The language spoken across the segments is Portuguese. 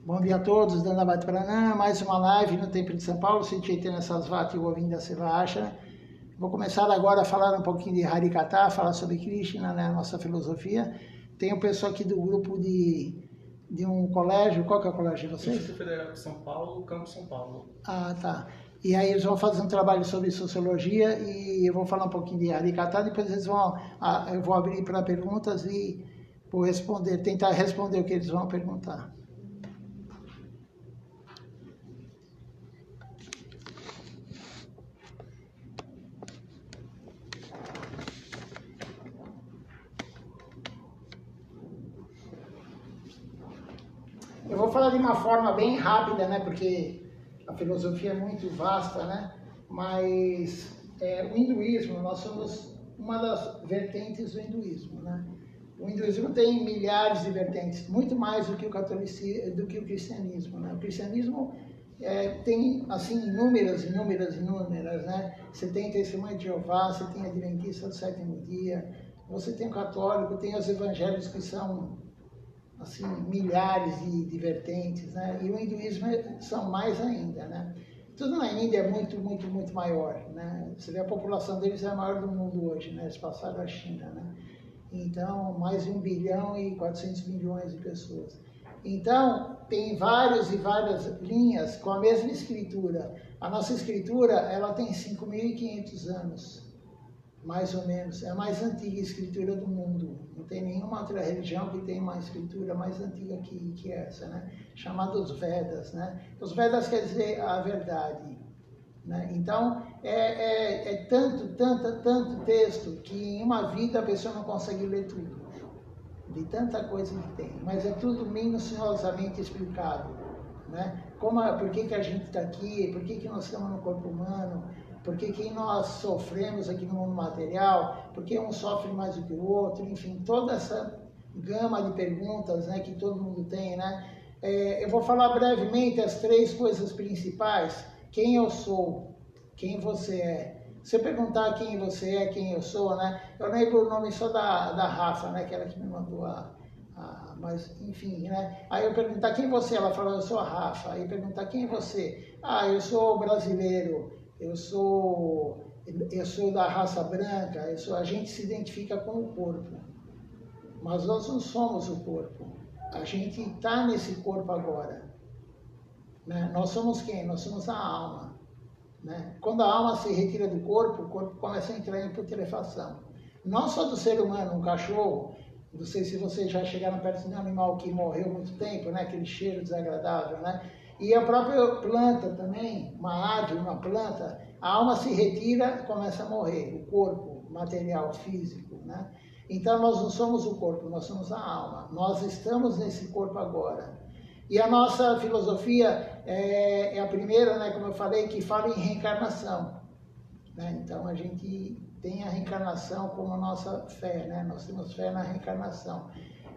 Bom dia a todos, Dandavati Pranam, mais uma live no Templo de São Paulo, Chaitanya Sarasvati Govinda Seva Ashram. Vou começar agora a falar um pouquinho de Harikatha, falar sobre Krishna, né, a nossa filosofia. Tem um pessoal aqui do grupo de um colégio, qual que é o colégio de vocês? Instituto Federal de São Paulo, Campo São Paulo. Ah, tá. E aí eles vão fazer um trabalho sobre sociologia e eu vou falar um pouquinho de Harikatha, depois eles vão, eu vou abrir para perguntas e vou tentar responder o que eles vão perguntar. Eu vou falar de uma forma bem rápida, né, porque a filosofia é muito vasta, né, mas o hinduísmo, nós somos uma das vertentes do hinduísmo, né. O hinduísmo tem milhares de vertentes, muito mais do que o catolicismo, do que o cristianismo, né. O cristianismo tem, assim, inúmeras, né. Você tem Testemunha de Jeová, você tem Adventista do Sétimo Dia, você tem o católico, tem os evangélicos que são assim, milhares de vertentes, né? E o hinduísmo são mais ainda, né? Tudo na Índia é muito maior, né? Você vê a população deles é a maior do mundo hoje, né? Eles passaram a China, né? Então, mais de 1 bilhão e 400 milhões de pessoas. Então, tem várias linhas com a mesma escritura. A nossa escritura, ela tem 5.500 anos. Mais ou menos, é a mais antiga escritura do mundo. Não tem nenhuma outra religião que tenha uma escritura mais antiga que essa, né? Chamada os Vedas, né? Os Vedas quer dizer a verdade, né? Então, tanto texto que em uma vida a pessoa não consegue ler tudo, de tanta coisa que tem, mas é tudo minuciosamente explicado, né? Por que a gente está aqui, por que nós estamos no corpo humano, por que nós sofremos aqui no mundo material, por que um sofre mais do que o outro, enfim, toda essa gama de perguntas, né, que todo mundo tem, né? Eu vou falar brevemente as 3 coisas principais: quem eu sou, quem você é. Se eu perguntar quem você é, quem eu sou, né? Eu lembro o nome só da Rafa, né, que ela que me mandou mas, enfim, né? Aí eu perguntar quem você é, ela falou, eu sou a Rafa. Aí perguntar quem é você? Ah, eu sou brasileiro. Eu sou da raça branca, a gente se identifica com o corpo, mas nós não somos o corpo, a gente está nesse corpo agora, né? Nós somos quem? Nós somos a alma, né? Quando a alma se retira do corpo, o corpo começa a entrar em putrefação, não só do ser humano, um cachorro, não sei se vocês já chegaram perto de um animal que morreu há muito tempo, né? Aquele cheiro desagradável, né? E a própria planta também, uma árvore, uma planta, a alma se retira e começa a morrer, o corpo material, físico, né? Então nós não somos o corpo, nós somos a alma, nós estamos nesse corpo agora. E a nossa filosofia é a primeira, né, como eu falei, que fala em reencarnação, né? Então a gente tem a reencarnação como a nossa fé, né? Nós temos fé na reencarnação.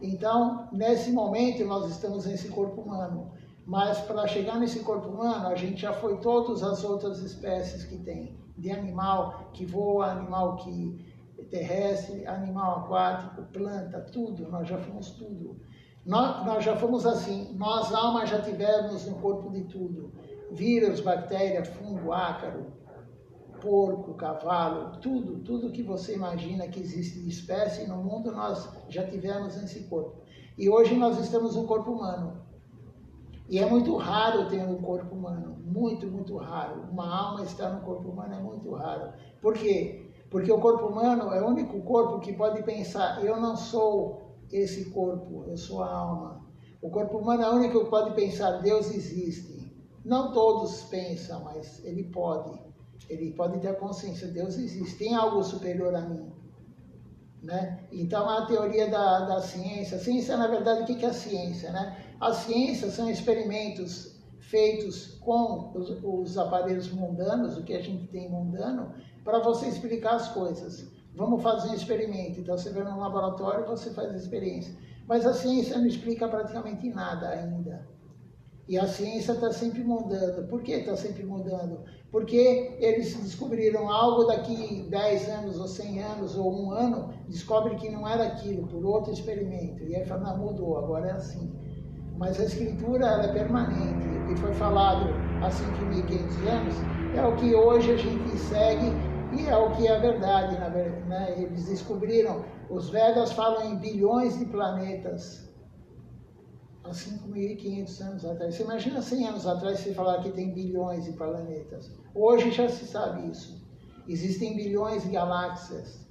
Então, nesse momento, nós estamos nesse corpo humano. Mas para chegar nesse corpo humano, a gente já foi todas as outras espécies que tem. De animal que voa, animal que terrestre, animal aquático, planta, tudo. Nós já fomos tudo. Nós já fomos assim. Nós, almas, já tivemos no corpo de tudo. Vírus, bactéria, fungo, ácaro, porco, cavalo, tudo que você imagina que existe de espécie no mundo, nós já tivemos nesse corpo. E hoje nós estamos no corpo humano. E é muito raro ter um corpo humano, muito raro. Uma alma estar no corpo humano é muito raro. Por quê? Porque o corpo humano é o único corpo que pode pensar, eu não sou esse corpo, eu sou a alma. O corpo humano é o único que pode pensar, Deus existe. Não todos pensam, mas ele pode ter a consciência, Deus existe, tem algo superior a mim, né? Então a teoria da ciência, a ciência na verdade, o que é a ciência, né? A ciência são experimentos feitos com os aparelhos mundanos, o que a gente tem mundano, para você explicar as coisas. Vamos fazer um experimento, então você vai num laboratório e você faz a experiência. Mas a ciência não explica praticamente nada ainda. E a ciência está sempre mudando. Por que está sempre mudando? Porque eles descobriram algo daqui 10 anos, ou 100 anos, ou 1 ano, descobrem que não era aquilo, por outro experimento. E aí fala, não, mudou, agora é assim. Mas a escritura ela é permanente. O que foi falado há 5.500 anos é o que hoje a gente segue e é o que é verdade, né? Eles descobriram, os Vedas falam em bilhões de planetas há 5.500 anos atrás. Você imagina 100 anos atrás você falar que tem bilhões de planetas. Hoje já se sabe isso. Existem bilhões de galáxias.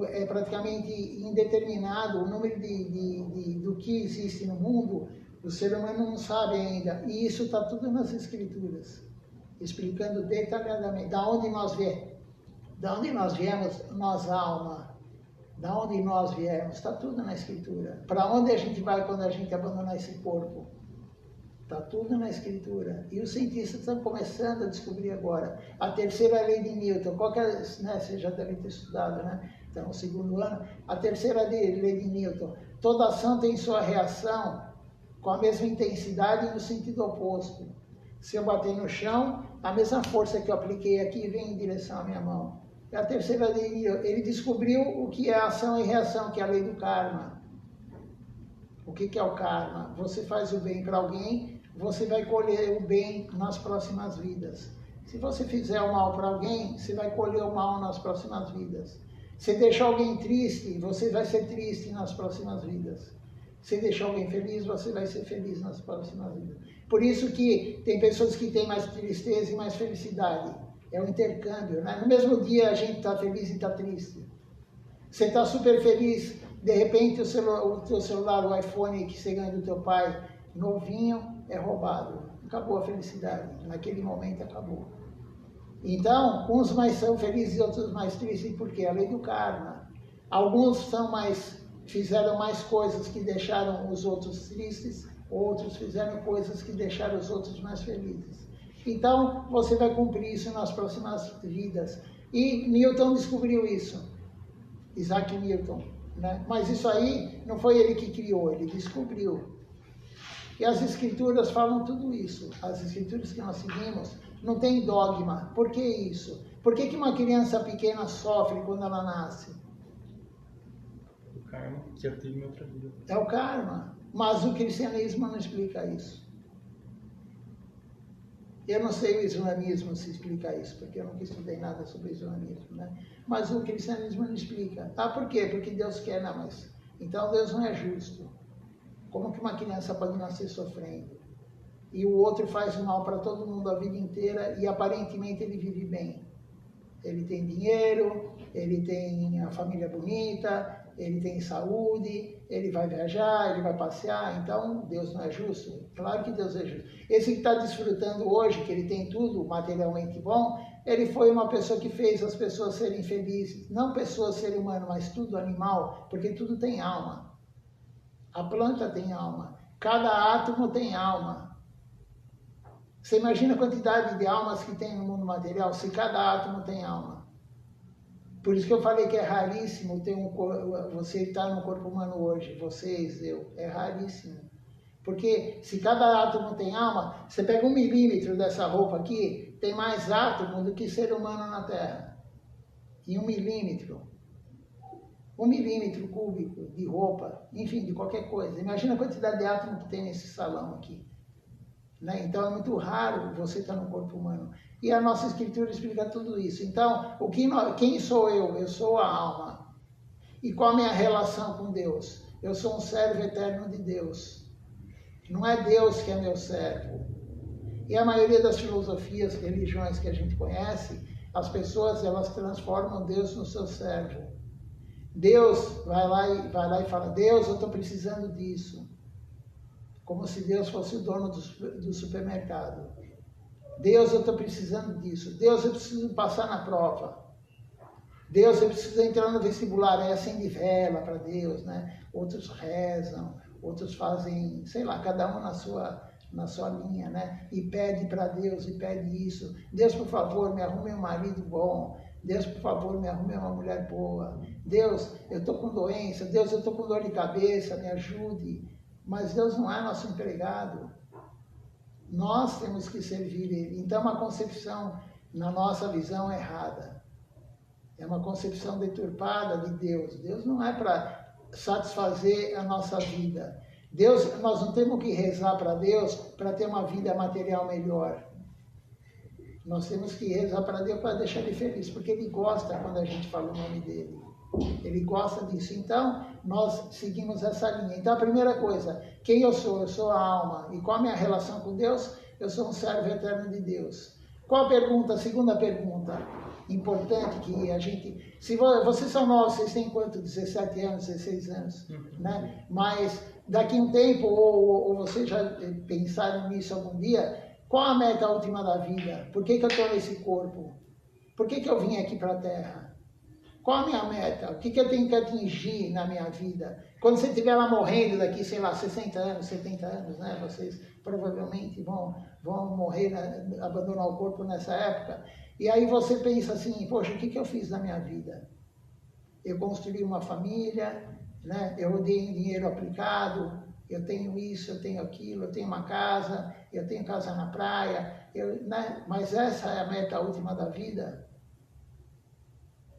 É praticamente indeterminado o número do que existe no mundo. O ser humano não sabe ainda. E isso está tudo nas escrituras, explicando detalhadamente da onde nós viemos, nós alma. Da onde nós viemos, está tudo na escritura. Para onde a gente vai quando a gente abandonar esse corpo? Está tudo na escritura. E os cientistas estão começando a descobrir agora. A terceira lei de Newton, né, você já deve ter estudado, né? Então, no segundo ano. A terceira lei de Newton. Toda ação tem sua reação com a mesma intensidade e no sentido oposto. Se eu bater no chão, a mesma força que eu apliquei aqui vem em direção à minha mão. É a terceira lei. Ele descobriu o que é ação e reação, que é a lei do karma. O que é o karma? Você faz o bem para alguém, você vai colher o bem nas próximas vidas. Se você fizer o mal para alguém, você vai colher o mal nas próximas vidas. Se deixar alguém triste, você vai ser triste nas próximas vidas. Se deixar alguém feliz, você vai ser feliz nas próximas vidas. Por isso que tem pessoas que têm mais tristeza e mais felicidade. É um intercâmbio, né? No mesmo dia a gente está feliz e está triste. Você está super feliz, de repente o teu celular, o iPhone que você ganha do teu pai, novinho, é roubado. Acabou a felicidade, naquele momento acabou. Então, uns mais são felizes e outros mais tristes, porque é a lei do karma. Alguns fizeram mais coisas que deixaram os outros tristes, outros fizeram coisas que deixaram os outros mais felizes. Então, você vai cumprir isso nas próximas vidas. E Newton descobriu isso. Isaac Newton, né? Mas isso aí não foi ele que criou, ele descobriu. E as escrituras falam tudo isso. As escrituras que nós seguimos não tem dogma. Por que isso? Por que uma criança pequena sofre quando ela nasce? O karma que eu tive em outra vida. É o karma. Mas o cristianismo não explica isso. Eu não sei o islamismo se explica isso, porque eu nunca estudei nada sobre o islamismo, né? Mas o cristianismo não explica. Ah, por quê? Porque Deus quer, não, mas... Então Deus não é justo. Como que uma criança pode nascer sofrendo? E o outro faz mal para todo mundo a vida inteira e aparentemente ele vive bem. Ele tem dinheiro, ele tem a família bonita, ele tem saúde, ele vai viajar, ele vai passear. Então, Deus não é justo? Claro que Deus é justo. Esse que está desfrutando hoje, que ele tem tudo materialmente bom, ele foi uma pessoa que fez as pessoas serem felizes. Não pessoas, ser humano, mas tudo animal, porque tudo tem alma. A planta tem alma. Cada átomo tem alma. Você imagina a quantidade de almas que tem no mundo material, se cada átomo tem alma. Por isso que eu falei que é raríssimo ter você estar no corpo humano hoje, vocês, eu, é raríssimo. Porque se cada átomo tem alma, você pega 1 milímetro dessa roupa aqui, tem mais átomo do que ser humano na Terra. E 1 milímetro. 1 milímetro cúbico de roupa, enfim, de qualquer coisa. Imagina a quantidade de átomo que tem nesse salão aqui. Né? Então é muito raro você estar no corpo humano. E a nossa escritura explica tudo isso. Então, quem sou eu? Eu sou a alma. E qual a minha relação com Deus? Eu sou um servo eterno de Deus. Não é Deus que é meu servo. E a maioria das filosofias, religiões que a gente conhece, as pessoas elas transformam Deus no seu servo. Deus vai lá e fala, Deus, eu estou precisando disso. Como se Deus fosse o dono do supermercado. Deus, eu estou precisando disso. Deus, eu preciso passar na prova. Deus, eu preciso entrar no vestibular. Aí acende vela para Deus, né? Outros rezam, outros fazem, sei lá, cada um na sua linha, né? E pede para Deus, e pede isso. Deus, por favor, me arrume um marido bom. Deus, por favor, me arrume uma mulher boa. Deus, eu estou com doença. Deus, eu estou com dor de cabeça, me ajude. Mas Deus não é nosso empregado. Nós temos que servir Ele. Então, uma concepção, na nossa visão, errada. É uma concepção deturpada de Deus. Deus não é para satisfazer a nossa vida. Deus, nós não temos que rezar para Deus para ter uma vida material melhor. Nós temos que rezar para Deus para deixar Ele feliz, porque Ele gosta quando a gente fala o nome dEle. Ele gosta disso. Então, nós seguimos essa linha. Então, a primeira coisa, quem eu sou? Eu sou a alma. E qual a minha relação com Deus? Eu sou um servo eterno de Deus. Qual a pergunta? A segunda pergunta importante que a gente... Se vocês são novos, vocês têm quanto? 17 anos, 16 anos, né? Mas daqui a um tempo, ou vocês já pensaram nisso algum dia, qual a meta última da vida? Por que eu estou nesse corpo? Por que eu vim aqui para a Terra? Qual a minha meta? O que eu tenho que atingir na minha vida? Quando você estiver lá morrendo daqui, sei lá, 60 anos, 70 anos, né? Vocês provavelmente vão morrer, né? Abandonar o corpo nessa época. E aí você pensa assim, poxa, o que eu fiz na minha vida? Eu construí uma família, né? Eu dei dinheiro aplicado, eu tenho isso, eu tenho aquilo, eu tenho uma casa, eu tenho casa na praia, né? Mas essa é a meta última da vida?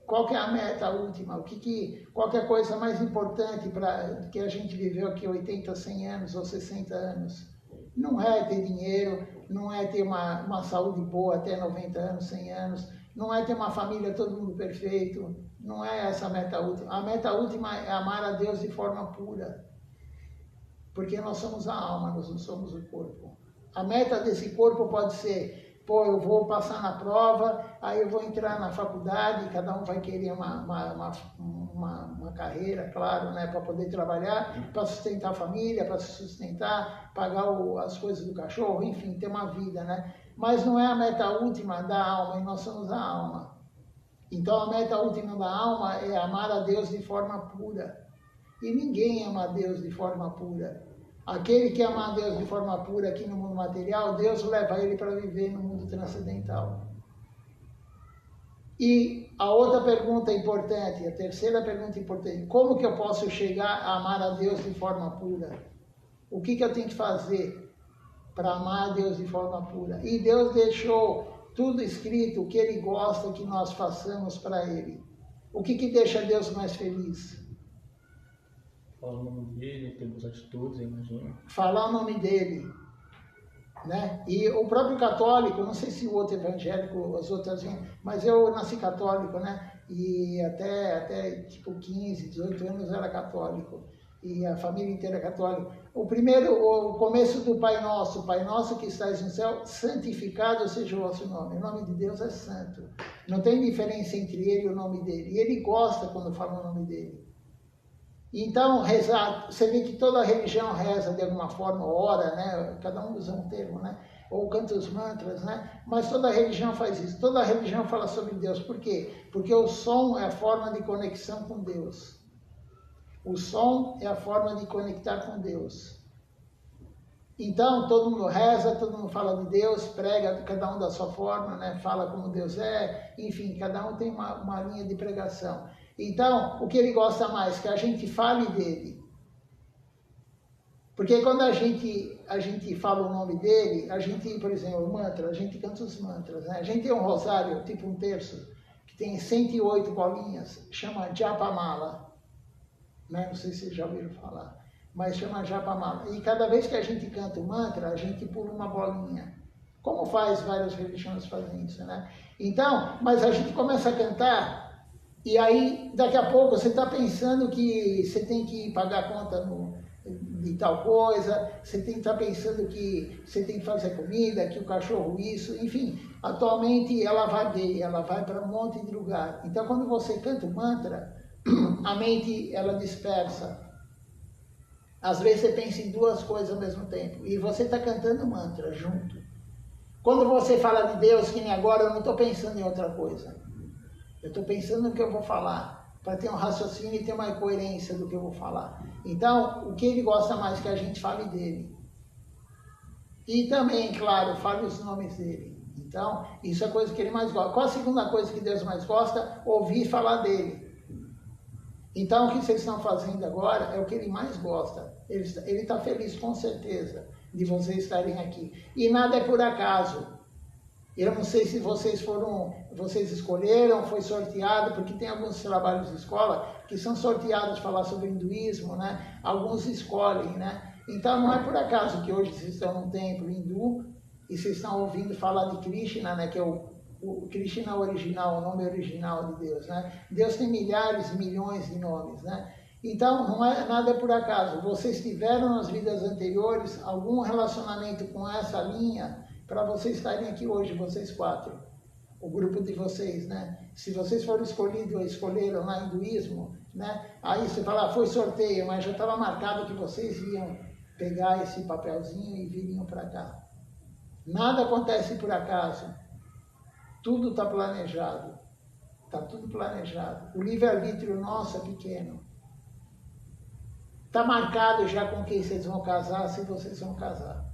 Qual que é a meta última? Qual que é a coisa mais importante para que a gente viveu aqui 80, 100 anos ou 60 anos? Não é ter dinheiro, não é ter uma saúde boa até 90 anos, 100 anos, não é ter uma família, todo mundo perfeito, não é essa a meta última. A meta última é amar a Deus de forma pura, porque nós somos a alma, nós não somos o corpo. A meta desse corpo pode ser... Pô, eu vou passar na prova, aí eu vou entrar na faculdade, cada um vai querer uma carreira, claro, né, para poder trabalhar, para sustentar a família, para se sustentar, pagar as coisas do cachorro, enfim, ter uma vida, né? Mas não é a meta última da alma, e nós somos a alma. Então a meta última da alma é amar a Deus de forma pura. E ninguém ama a Deus de forma pura. Aquele que ama a Deus de forma pura aqui no mundo material, Deus leva ele para viver no mundo transcendental. E a outra pergunta importante, a terceira pergunta importante, como que eu posso chegar a amar a Deus de forma pura? O que eu tenho que fazer para amar a Deus de forma pura? E Deus deixou tudo escrito, o que Ele gosta que nós façamos para Ele. O que deixa Deus mais feliz? Falar o nome dele, ter boas atitudes, eu imagino. Falar o nome dele, né? E o próprio católico, não sei se o outro evangélico, as outras, mas eu nasci católico, né? E até tipo 15, 18 anos eu era católico. E a família inteira é católica. O começo do Pai Nosso que estás no céu, santificado seja o vosso nome. O nome de Deus é santo. Não tem diferença entre ele e o nome dele. E ele gosta quando fala o nome dele. Então, rezar, você vê que toda religião reza de alguma forma, ora, né? Cada um usa um termo, né? Ou canta os mantras, né? Mas toda religião faz isso. Toda religião fala sobre Deus. Por quê? Porque o som é a forma de conexão com Deus. O som é a forma de conectar com Deus. Então, todo mundo reza, todo mundo fala de Deus, prega, cada um da sua forma, né? Fala como Deus é, enfim, cada um tem uma linha de pregação. Então, o que ele gosta mais? Que a gente fale dele. Porque quando a gente fala o nome dele, a gente, por exemplo, o mantra, a gente canta os mantras, né? A gente tem um rosário, tipo um terço, que tem 108 bolinhas, chama Japamala. Né? Não sei se vocês já ouviram falar, mas chama Japamala. E cada vez que a gente canta o mantra, a gente pula uma bolinha. Como várias religiões fazem isso, né? Então, mas a gente começa a cantar, e aí, daqui a pouco, você está pensando que você tem que pagar a conta de tal coisa, você tem que estar pensando que você tem que fazer comida, que o cachorro isso, enfim. Atualmente, ela vai para um monte de lugar. Então, quando você canta o mantra, a mente, ela dispersa. Às vezes, você pensa em duas coisas ao mesmo tempo, e você está cantando o mantra junto. Quando você fala de Deus, que nem agora, eu não estou pensando em outra coisa. Eu estou pensando no que eu vou falar, para ter um raciocínio e ter uma coerência do que eu vou falar. Então, o que ele gosta mais que a gente fale dele. E também, claro, fale os nomes dele. Então, isso é a coisa que ele mais gosta. Qual a segunda coisa que Deus mais gosta? Ouvir falar dele. Então, o que vocês estão fazendo agora é o que ele mais gosta. Ele está feliz, com certeza, de vocês estarem aqui. E nada é por acaso. Eu não sei se vocês escolheram, foi sorteado, porque tem alguns trabalhos de escola que são sorteados para falar sobre hinduísmo, né? Alguns escolhem, né? Então não é por acaso que hoje vocês estão num templo hindu e vocês estão ouvindo falar de Krishna, né, que é o Krishna original, o nome original de Deus, né? Deus tem milhares, milhões de nomes, né? Então, não é nada por acaso. Vocês tiveram nas vidas anteriores algum relacionamento com essa linha para vocês estarem aqui hoje, vocês 4. O grupo de vocês, né? Se vocês foram escolhidos ou escolheram lá hinduísmo, né? Aí você fala, foi sorteio, mas já estava marcado que vocês iam pegar esse papelzinho e viriam para cá. Nada acontece por acaso. Tudo está planejado. Está tudo planejado. O livre-arbítrio nosso é pequeno. Está marcado já com quem vocês vão casar, se vocês vão casar.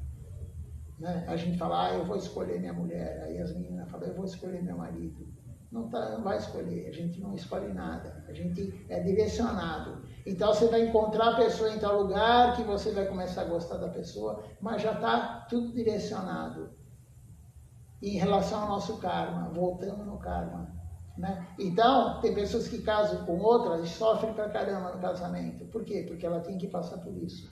Né? A gente fala, eu vou escolher minha mulher. Aí as meninas falam, eu vou escolher meu marido. Não vai escolher, a gente não escolhe nada. A gente é direcionado. Então você vai encontrar a pessoa em tal lugar que você vai começar a gostar da pessoa, mas já está tudo direcionado. Em relação ao nosso karma, voltando no karma. Né? Então, tem pessoas que casam com outras e sofrem pra caramba no casamento. Por quê? Porque ela tem que passar por isso.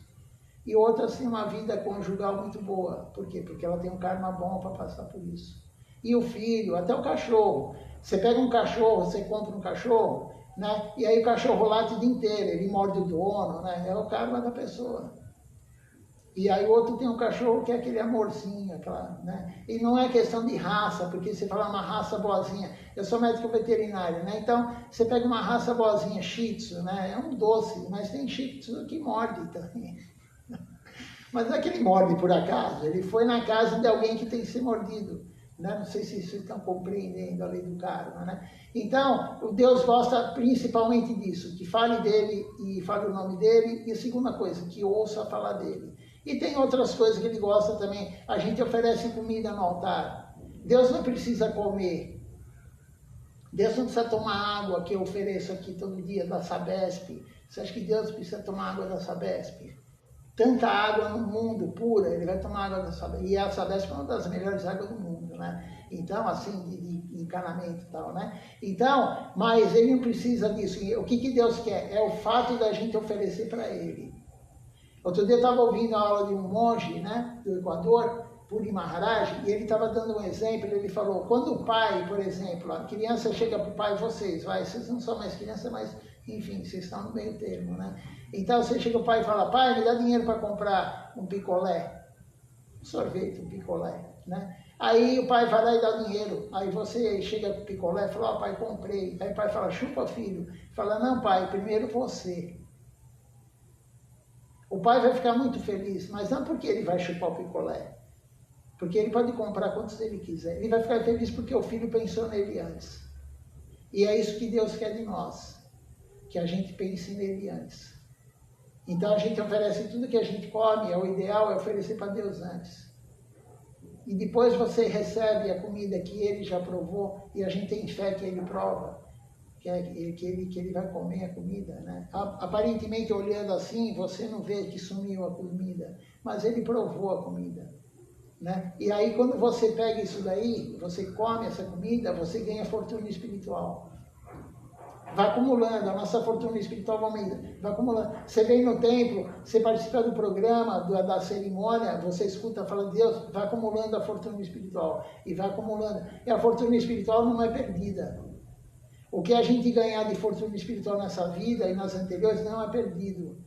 E outras têm uma vida conjugal muito boa. Por quê? Porque ela tem um karma bom para passar por isso. E o filho, até o cachorro. Você pega um cachorro, você compra um cachorro, né? E aí o cachorro late o dia inteiro, ele morde o dono, né? É o karma da pessoa. E aí o outro tem um cachorro que é aquele amorzinho, aquela, né? E não é questão de raça, porque você fala uma raça boazinha. Eu sou médico veterinário, né? Então, você pega uma raça boazinha, Shih Tzu, né? É um doce, mas tem Shih Tzu que morde também. Mas não é que ele morde por acaso, ele foi na casa de alguém que tem que ser mordido. Né? Não sei se vocês estão compreendendo a lei do karma, né? Então, o Deus gosta principalmente disso, que fale dele e fale o nome dele. E a segunda coisa, que ouça falar dele. E tem outras coisas que ele gosta também. A gente oferece comida no altar. Deus não precisa comer. Deus não precisa tomar água que eu ofereço aqui todo dia da Sabesp. Você acha que Deus precisa tomar água da Sabesp? Tanta água no mundo pura, ele vai tomar água da Sabesp. E a Sabesp é uma das melhores águas do mundo, né? Então, assim, de encanamento e tal, né? Então, mas ele não precisa disso. E o que Deus quer? É o fato da gente oferecer para ele. Outro dia eu estava ouvindo a aula de um monge, né, do Equador, Puri Maharaj, e ele estava dando um exemplo. Ele falou, quando o pai, por exemplo, a criança chega para o pai, vocês não são mais criança, mas, enfim, vocês estão no meio termo, né? Então você chega para o pai e fala, pai, me dá dinheiro para comprar um picolé, um sorvete, um picolé, né? Aí o pai vai lá e dá o dinheiro. Aí você chega com o picolé e fala, pai, comprei. Aí o pai fala, chupa, filho. Fala, não, pai, primeiro você. O pai vai ficar muito feliz, mas não porque ele vai chupar o picolé. Porque ele pode comprar quantos ele quiser. Ele vai ficar feliz porque o filho pensou nele antes. E é isso que Deus quer de nós. Que a gente pense nele antes. Então a gente oferece tudo que a gente come, o ideal é oferecer para Deus antes. E depois você recebe a comida que ele já provou e a gente tem fé que ele prova. Que ele vai comer a comida, né? Aparentemente, olhando assim, você não vê que sumiu a comida, mas ele provou a comida, né? E aí, quando você pega isso daí, você come essa comida, você ganha fortuna espiritual. Vai acumulando, a nossa fortuna espiritual vai acumulando. Você vem no templo, você participa do programa, da cerimônia, você escuta, fala de Deus, vai acumulando a fortuna espiritual. E vai acumulando. E a fortuna espiritual não é perdida. O que a gente ganhar de fortuna espiritual nessa vida e nas anteriores não é perdido.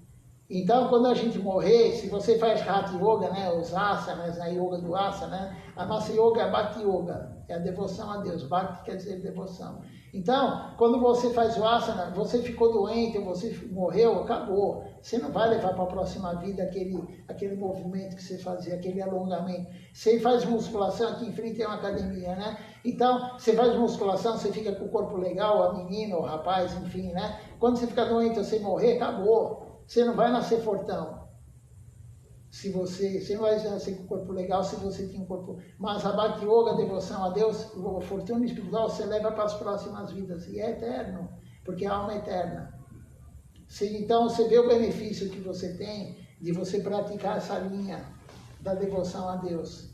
Então, quando a gente morrer, se você faz Hatha Yoga, né, os asanas, a yoga do asana, né, a nossa yoga é Bhakti Yoga, é a devoção a Deus. Bhakti quer dizer devoção. Então, quando você faz o asana, você ficou doente, você morreu, acabou. Você não vai levar para a próxima vida aquele movimento que você fazia, aquele alongamento. Você faz musculação, aqui em frente tem uma academia, né? Então, você faz musculação, você fica com o corpo legal, a menina, o rapaz, enfim, né? Quando você fica doente, você morrer, acabou. Você não vai nascer fortão. Você não vai nascer com o corpo legal se você tem um corpo... Mas a Bhakti Yoga, a devoção a Deus, a fortuna espiritual, você leva para as próximas vidas. E é eterno, porque a alma é eterna. Então, você vê o benefício que você tem de você praticar essa linha da devoção a Deus.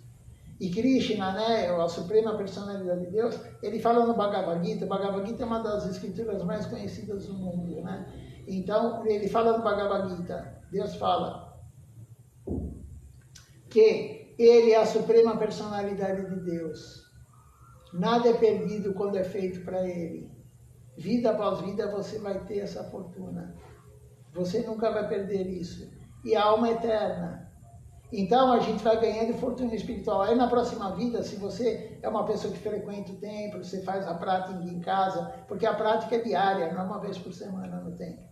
E Krishna, né, a suprema personalidade de Deus, ele fala no Bhagavad Gita. O Bhagavad Gita é uma das escrituras mais conhecidas do mundo, né? Então, ele fala no Bhagavad Gita. Deus fala... que ele é a suprema personalidade de Deus. Nada é perdido quando é feito para ele. Vida após vida você vai ter essa fortuna. Você nunca vai perder isso. E a alma é eterna. Então a gente vai ganhando fortuna espiritual. Aí na próxima vida, se você é uma pessoa que frequenta o templo, você faz a prática em casa, porque a prática é diária, não é uma vez por semana no templo.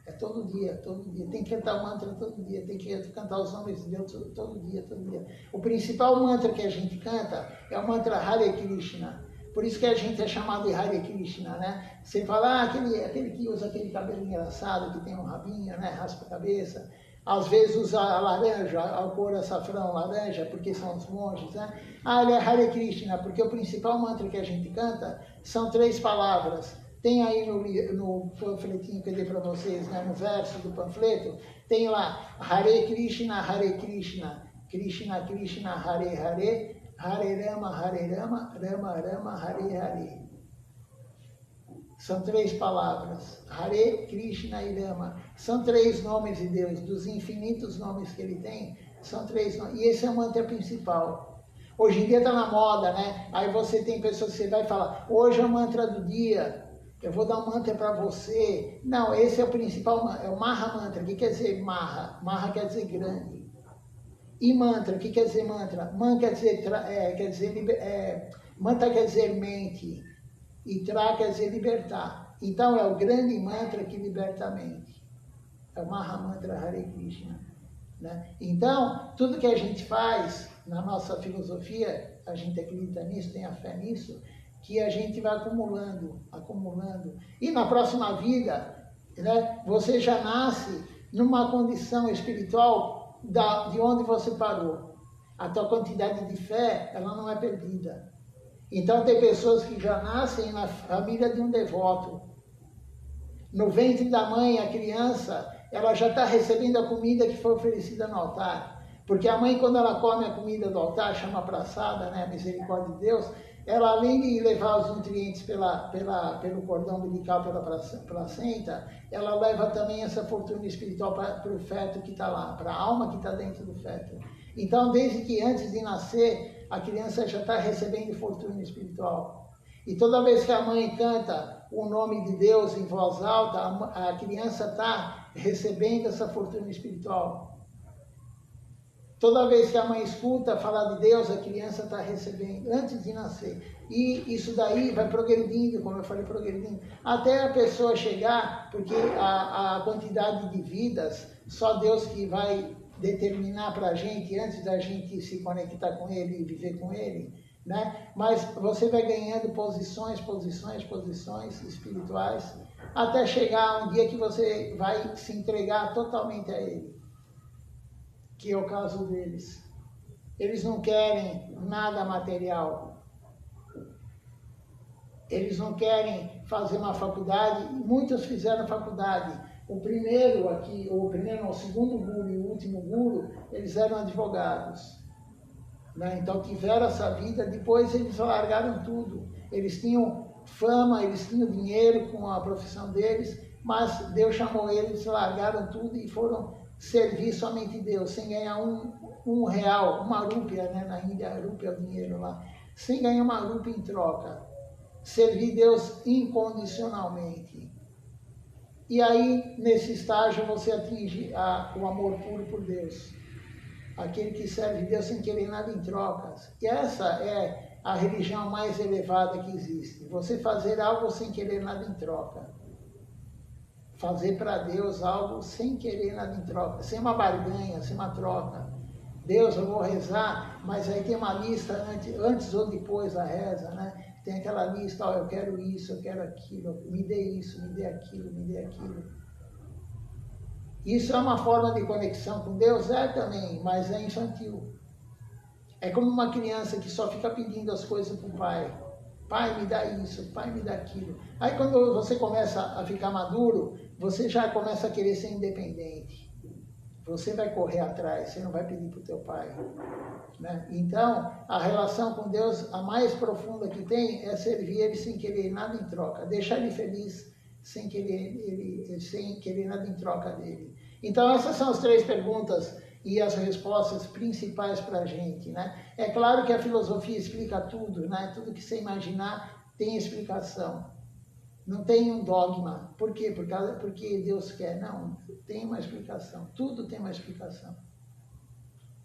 É todo dia, todo dia. Tem que cantar o mantra todo dia, tem que cantar os nomes de Deus todo dia, todo dia. O principal mantra que a gente canta é o mantra Hare Krishna. Por isso que a gente é chamado de Hare Krishna, né? Você fala, aquele que usa aquele cabelo engraçado, que tem um rabinho, né? Raspa a cabeça. Às vezes usa a laranja, a cor açafrão laranja, porque são os monges, né? Ele é Hare Krishna, porque o principal mantra que a gente canta são 3 palavras. Tem aí no panfletinho que eu dei para vocês, né? No verso do panfleto, tem lá Hare Krishna, Krishna Krishna, Hare Hare, Hare Rama, Rama Rama, Hare Hare. São 3 palavras. Hare, Krishna e Rama. São 3 nomes de Deus. Dos infinitos nomes que ele tem, são 3 nomes. E esse é o mantra principal. Hoje em dia está na moda, né? Aí você tem pessoas que você vai falar, hoje é o mantra do dia, eu vou dar um mantra para você. Não, esse é o principal, é o Maha Mantra. O que quer dizer Maha? Maha quer dizer grande. E mantra, o que quer dizer mantra? Mantra quer dizer mente. E Tra quer dizer libertar. Então é o grande mantra que liberta a mente. É o Maha Mantra Hare Krishna. Né? Então, tudo que a gente faz na nossa filosofia, a gente acredita nisso, tem a fé nisso, que a gente vai acumulando. E na próxima vida, né, você já nasce numa condição espiritual de onde você parou. A tua quantidade de fé, ela não é perdida. Então tem pessoas que já nascem na família de um devoto. No ventre da mãe, a criança, ela já está recebendo a comida que foi oferecida no altar. Porque a mãe, quando ela come a comida do altar, chama praçada, né, a misericórdia de Deus, ela além de levar os nutrientes pelo cordão umbilical, pela placenta, ela leva também essa fortuna espiritual para o feto que está lá, para a alma que está dentro do feto. Então, desde que antes de nascer, a criança já está recebendo fortuna espiritual. E toda vez que a mãe canta o nome de Deus em voz alta, a criança está recebendo essa fortuna espiritual. Toda vez que a mãe escuta falar de Deus, a criança está recebendo, antes de nascer. E isso daí vai progredindo, como eu falei, progredindo, até a pessoa chegar, porque a quantidade de vidas, só Deus que vai determinar para a gente, antes da gente se conectar com Ele e viver com Ele, né? Mas você vai ganhando posições espirituais, até chegar um dia que você vai se entregar totalmente a Ele, que é o caso deles. Eles não querem nada material. Eles não querem fazer uma faculdade. Muitos fizeram faculdade. O segundo guru e o último guru, eles eram advogados. Né? Então tiveram essa vida, depois eles largaram tudo. Eles tinham fama, eles tinham dinheiro com a profissão deles, mas Deus chamou eles, largaram tudo e foram servir somente Deus, sem ganhar um real, uma rúpia, né? Na Índia, a rúpia é o dinheiro lá, sem ganhar uma rúpia em troca. Servir Deus incondicionalmente. E aí, nesse estágio, você atinge o amor puro por Deus. Aquele que serve Deus sem querer nada em trocas. E essa é a religião mais elevada que existe. Você fazer algo sem querer nada em troca. Fazer para Deus algo sem querer nada em troca. Sem uma barganha, sem uma troca. Deus, eu vou rezar, mas aí tem uma lista antes ou depois da reza, né? Tem aquela lista, eu quero isso, eu quero aquilo, me dê isso, me dê aquilo, me dê aquilo. Isso é uma forma de conexão com Deus? É também, mas é infantil. É como uma criança que só fica pedindo as coisas para o pai. Pai, me dá isso, pai, me dá aquilo. Aí quando você começa a ficar maduro, você já começa a querer ser independente. Você vai correr atrás, você não vai pedir para o teu pai. Né? Então, a relação com Deus, a mais profunda que tem, é servir Ele sem querer nada em troca. Deixar Ele feliz sem querer nada em troca dele. Então, essas são as 3 perguntas e as respostas principais para a gente, né? É claro que a filosofia explica tudo, né? Tudo que você imaginar tem explicação. Não tem um dogma. Por quê? Porque Deus quer. Não, tem uma explicação. Tudo tem uma explicação.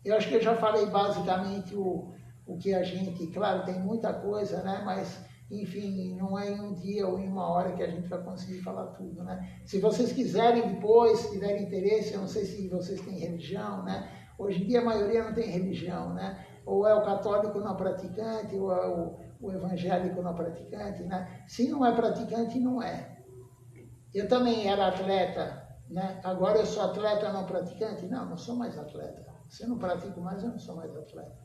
Eu acho que eu já falei basicamente o que a gente... Claro, tem muita coisa, né? Mas, enfim, não é em um dia ou em uma hora que a gente vai conseguir falar tudo, né? Se vocês quiserem depois, se tiverem interesse, eu não sei se vocês têm religião, né? Hoje em dia a maioria não tem religião, né? Ou é o católico não praticante, ou é o evangélico não praticante, né? Se não é praticante, não é. Eu também era atleta, né? Agora eu sou atleta não praticante? Não, não sou mais atleta. Se eu não pratico mais, eu não sou mais atleta,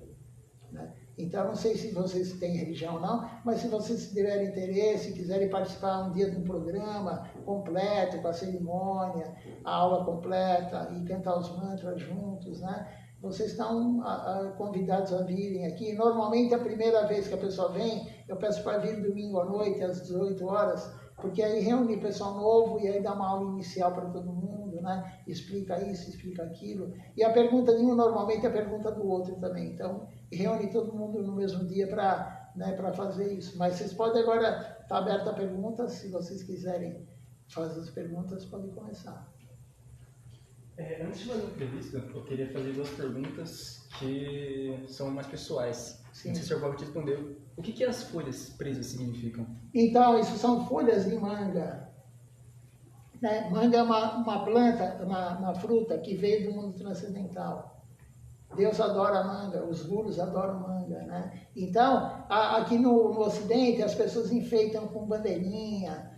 né? Então, não sei se vocês têm religião ou não, mas se vocês tiverem interesse, quiserem participar um dia de um programa completo, com a cerimônia, a aula completa e cantar os mantras juntos, né? Vocês estão convidados a virem aqui. Normalmente, a primeira vez que a pessoa vem, eu peço para vir domingo à noite, às 18 horas, porque aí reúne pessoal novo e aí dá uma aula inicial para todo mundo, né? Explica isso, explica aquilo. E a pergunta de um normalmente é a pergunta do outro também. Então, reúne todo mundo no mesmo dia para, né, para fazer isso. Mas vocês podem agora, está aberta a perguntas, se vocês quiserem fazer as perguntas, podem começar. Antes de fazer a entrevista, eu queria fazer 2 perguntas que são mais pessoais. Sim. Não sei se o Robert respondeu. O que as folhas presas significam? Então, isso são folhas de manga. Né? Manga é uma planta, uma fruta que veio do mundo transcendental. Deus adora manga, os gurus adoram manga, né? Então, aqui no Ocidente, as pessoas enfeitam com bandeirinha,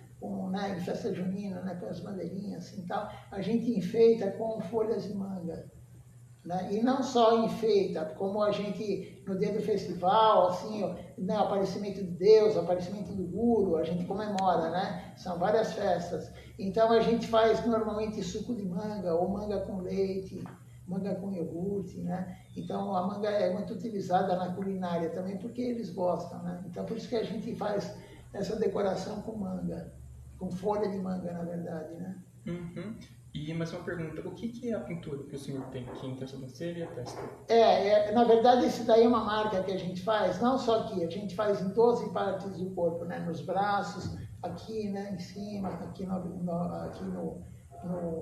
né, em festa junina, né, com as bandeirinhas assim, tal. A gente enfeita com folhas de manga, né? E não só enfeita, como a gente, no dia do festival, assim, né, o aparecimento de Deus, o aparecimento do guru, a gente comemora, né? São várias festas. Então, a gente faz normalmente suco de manga, ou manga com leite, manga com iogurte, né? Então, a manga é muito utilizada na culinária também, porque eles gostam, né? Então, por isso que a gente faz essa decoração com manga, com folha de manga, na verdade, né? Uhum. E mais uma pergunta, o que é a pintura que o senhor tem aqui entre a sobrancelha e a testa? Na verdade, isso daí é uma marca que a gente faz, não só aqui, a gente faz em 12 partes do corpo, né? Nos braços, aqui, né? Em cima, aqui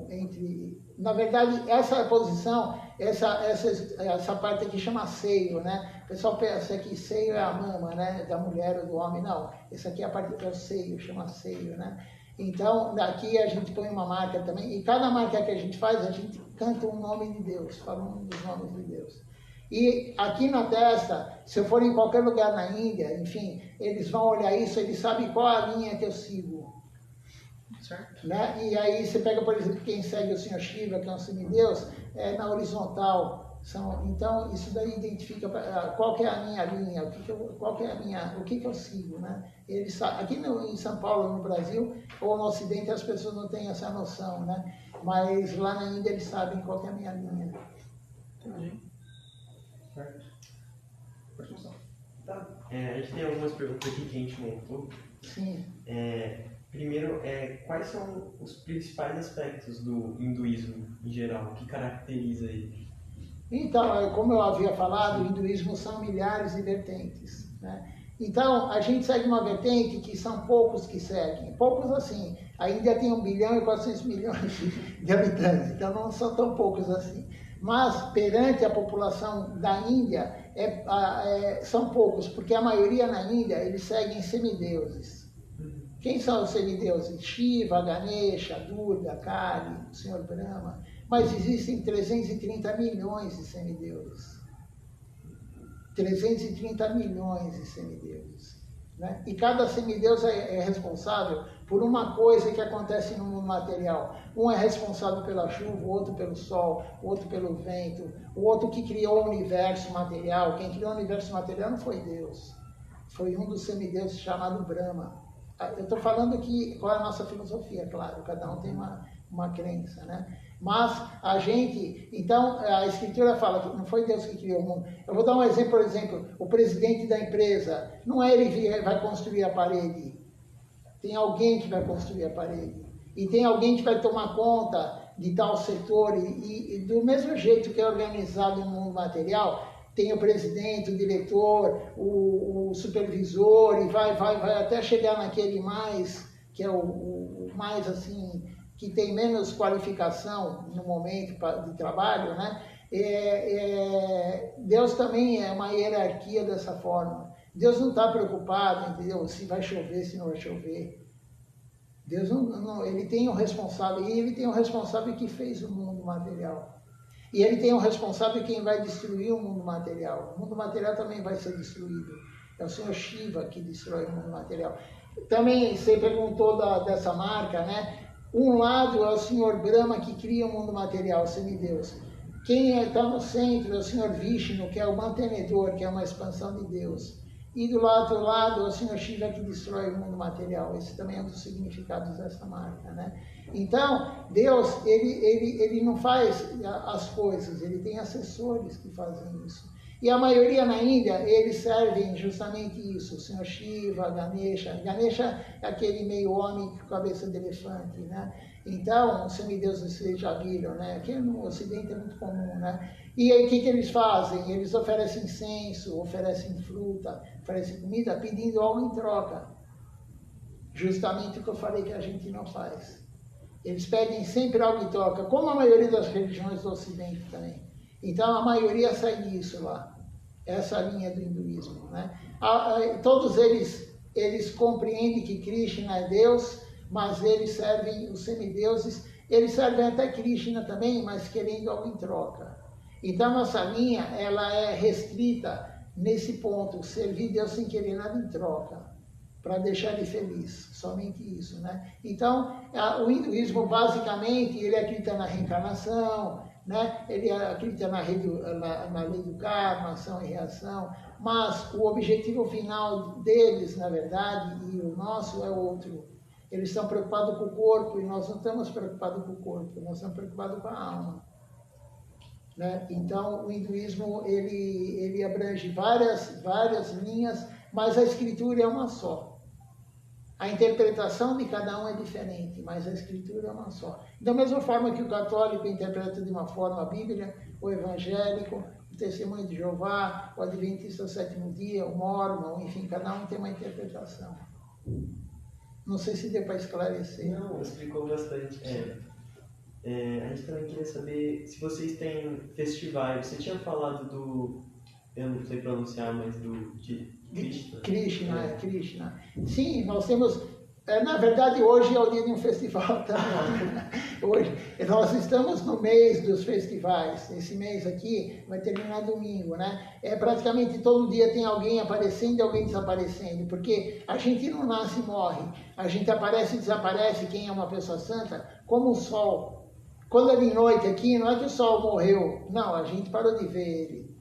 entre... Na verdade, essa posição, essa parte aqui chama seio, né? O pessoal pensa que seio é a mama, né? Da mulher ou do homem, não. Essa aqui é a parte que é o seio, chama seio, né? Então, daqui a gente põe uma marca também, e cada marca que a gente faz, a gente canta um nome de Deus, fala um dos nomes de Deus. E aqui na testa, se eu for em qualquer lugar na Índia, enfim, eles vão olhar isso, eles sabem qual a linha que eu sigo. Certo. Né? E aí você pega, por exemplo, quem segue o Senhor Shiva, que é um semideus, na horizontal. Então, isso daí identifica qual que é a minha linha, o que eu sigo, né? Aqui em São Paulo, no Brasil, ou no Ocidente, as pessoas não têm essa noção, né? Mas lá na Índia eles sabem qual que é a minha linha. Entendi. Certo. Pode começar. Tá. A gente tem algumas perguntas aqui que a gente montou. Sim. Primeiro, quais são os principais aspectos do hinduísmo em geral? O que caracteriza ele? Então, como eu havia falado, o hinduísmo são milhares de vertentes, né? Então, a gente segue uma vertente que são poucos que seguem. Poucos assim. A Índia tem 1 bilhão e 400 milhões de habitantes, então não são tão poucos assim. Mas, perante a população da Índia, são poucos, porque a maioria na Índia, eles seguem semideuses. Quem são os semideuses? Shiva, Ganesha, Durga, Kali, o Senhor Brahma. Mas existem 330 milhões de semideuses. 330 milhões de semideuses. Né? E cada semideus é responsável por uma coisa que acontece no mundo material. Um é responsável pela chuva, o outro pelo sol, o outro pelo vento, o outro que criou o universo material. Quem criou o universo material não foi Deus. Foi um dos semideuses chamado Brahma. Eu estou falando aqui qual é a nossa filosofia, claro, cada um tem uma crença, né? Mas a gente, então, a Escritura fala que não foi Deus que criou o mundo. Eu vou dar um exemplo, por exemplo, o presidente da empresa, não é ele que vai construir a parede, tem alguém que vai construir a parede. E tem alguém que vai tomar conta de tal setor, e do mesmo jeito que é organizado no mundo material, tem o presidente, o diretor, o supervisor, e vai até chegar naquele mais, que é o mais assim, que tem menos qualificação no momento de trabalho, né? Deus também é uma hierarquia dessa forma. Deus não está preocupado, entendeu? Se vai chover, se não vai chover. Deus não, ele tem um responsável, e ele tem um responsável que fez o mundo material. E ele tem um responsável quem vai destruir o mundo material. O mundo material também vai ser destruído. É o Senhor Shiva que destrói o mundo material. Também você perguntou dessa marca, né? Um lado é o Senhor Brahma que cria o mundo material, o semideus. Quem está no centro é o Senhor Vishnu, que é o mantenedor, que é uma expansão de Deus. E do outro lado é o Senhor Shiva que destrói o mundo material. Esse também é um dos significados dessa marca, né? Então, Deus, ele não faz as coisas, ele tem assessores que fazem isso. E a maioria na Índia, eles servem justamente isso, o Senhor Shiva, Ganesha. Ganesha é aquele meio homem com cabeça de elefante, né? Então, os semideuses vocês já viram, né? Aqui no Ocidente é muito comum, né? E aí, o que eles fazem? Eles oferecem incenso, oferecem fruta, oferecem comida, pedindo algo em troca. Justamente o que eu falei que a gente não faz. Eles pedem sempre algo em troca, como a maioria das religiões do Ocidente também. Então, a maioria segue isso lá. Essa linha do hinduísmo, né? Todos eles compreendem que Krishna é Deus, mas eles servem os semideuses, eles servem até Krishna também, mas querendo algo em troca. Então, nossa linha, ela é restrita nesse ponto, servir Deus sem querer nada em troca, para deixar ele feliz, somente isso, né? Então, o hinduísmo, basicamente, ele acredita na reencarnação, né? Ele acredita na lei do karma, ação e reação, mas o objetivo final deles, na verdade, e o nosso é outro. Eles estão preocupados com o corpo e nós não estamos preocupados com o corpo, nós estamos preocupados com a alma. Né? Então, o hinduísmo, ele abrange várias linhas, mas a escritura é uma só. A interpretação de cada um é diferente, mas a escritura é uma só. Da mesma forma que o católico interpreta de uma forma a Bíblia, o evangélico, o testemunho de Jeová, o adventista do sétimo dia, o mórmon, enfim, cada um tem uma interpretação. Não sei se deu para esclarecer. Não, explicou bastante. A gente também queria saber se vocês têm festivais. Você tinha falado eu não sei pronunciar, mas de Krishna. Krishna. Sim, nós temos... na verdade, hoje é o dia de um festival também. Hoje, nós estamos no mês dos festivais. Esse mês aqui vai terminar domingo, né? Praticamente todo dia tem alguém aparecendo e alguém desaparecendo, porque a gente não nasce e morre. A gente aparece e desaparece, quem é uma pessoa santa, como o sol. Quando é de noite aqui, não é que o sol morreu. Não, a gente parou de ver ele.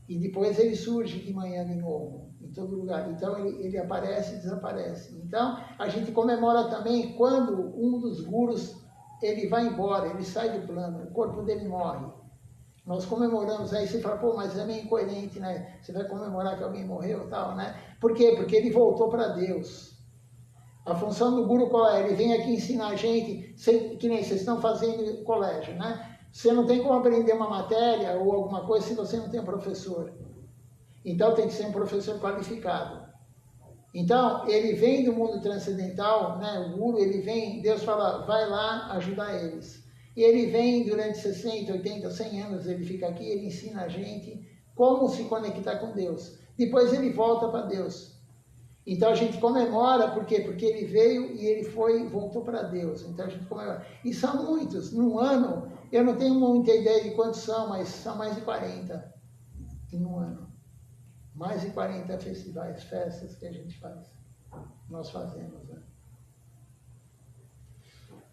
E depois ele surge de manhã de novo, em todo lugar. Então ele aparece e desaparece. Então a gente comemora também quando um dos gurus ele vai embora, ele sai do plano, o corpo dele morre. Nós comemoramos, aí você fala, pô, mas é meio incoerente, né? Você vai comemorar que alguém morreu e tal, né? Por quê? Porque ele voltou para Deus. A função do guru qual é? Ele vem aqui ensinar a gente, que nem vocês estão fazendo colégio, né? Você não tem como aprender uma matéria ou alguma coisa se você não tem um professor. Então tem que ser um professor qualificado. Então ele vem do mundo transcendental, né? O guru, ele vem, Deus fala, vai lá ajudar eles. E ele vem durante 60, 80, 100 anos, ele fica aqui, ele ensina a gente como se conectar com Deus. Depois ele volta para Deus. Então a gente comemora, por quê? Porque ele veio e ele voltou para Deus. Então a gente comemora. E são muitos. Num ano, eu não tenho muita ideia de quantos são, mas são mais de 40 em um ano. Mais de 40 festivais, festas que a gente faz. Nós fazemos, né?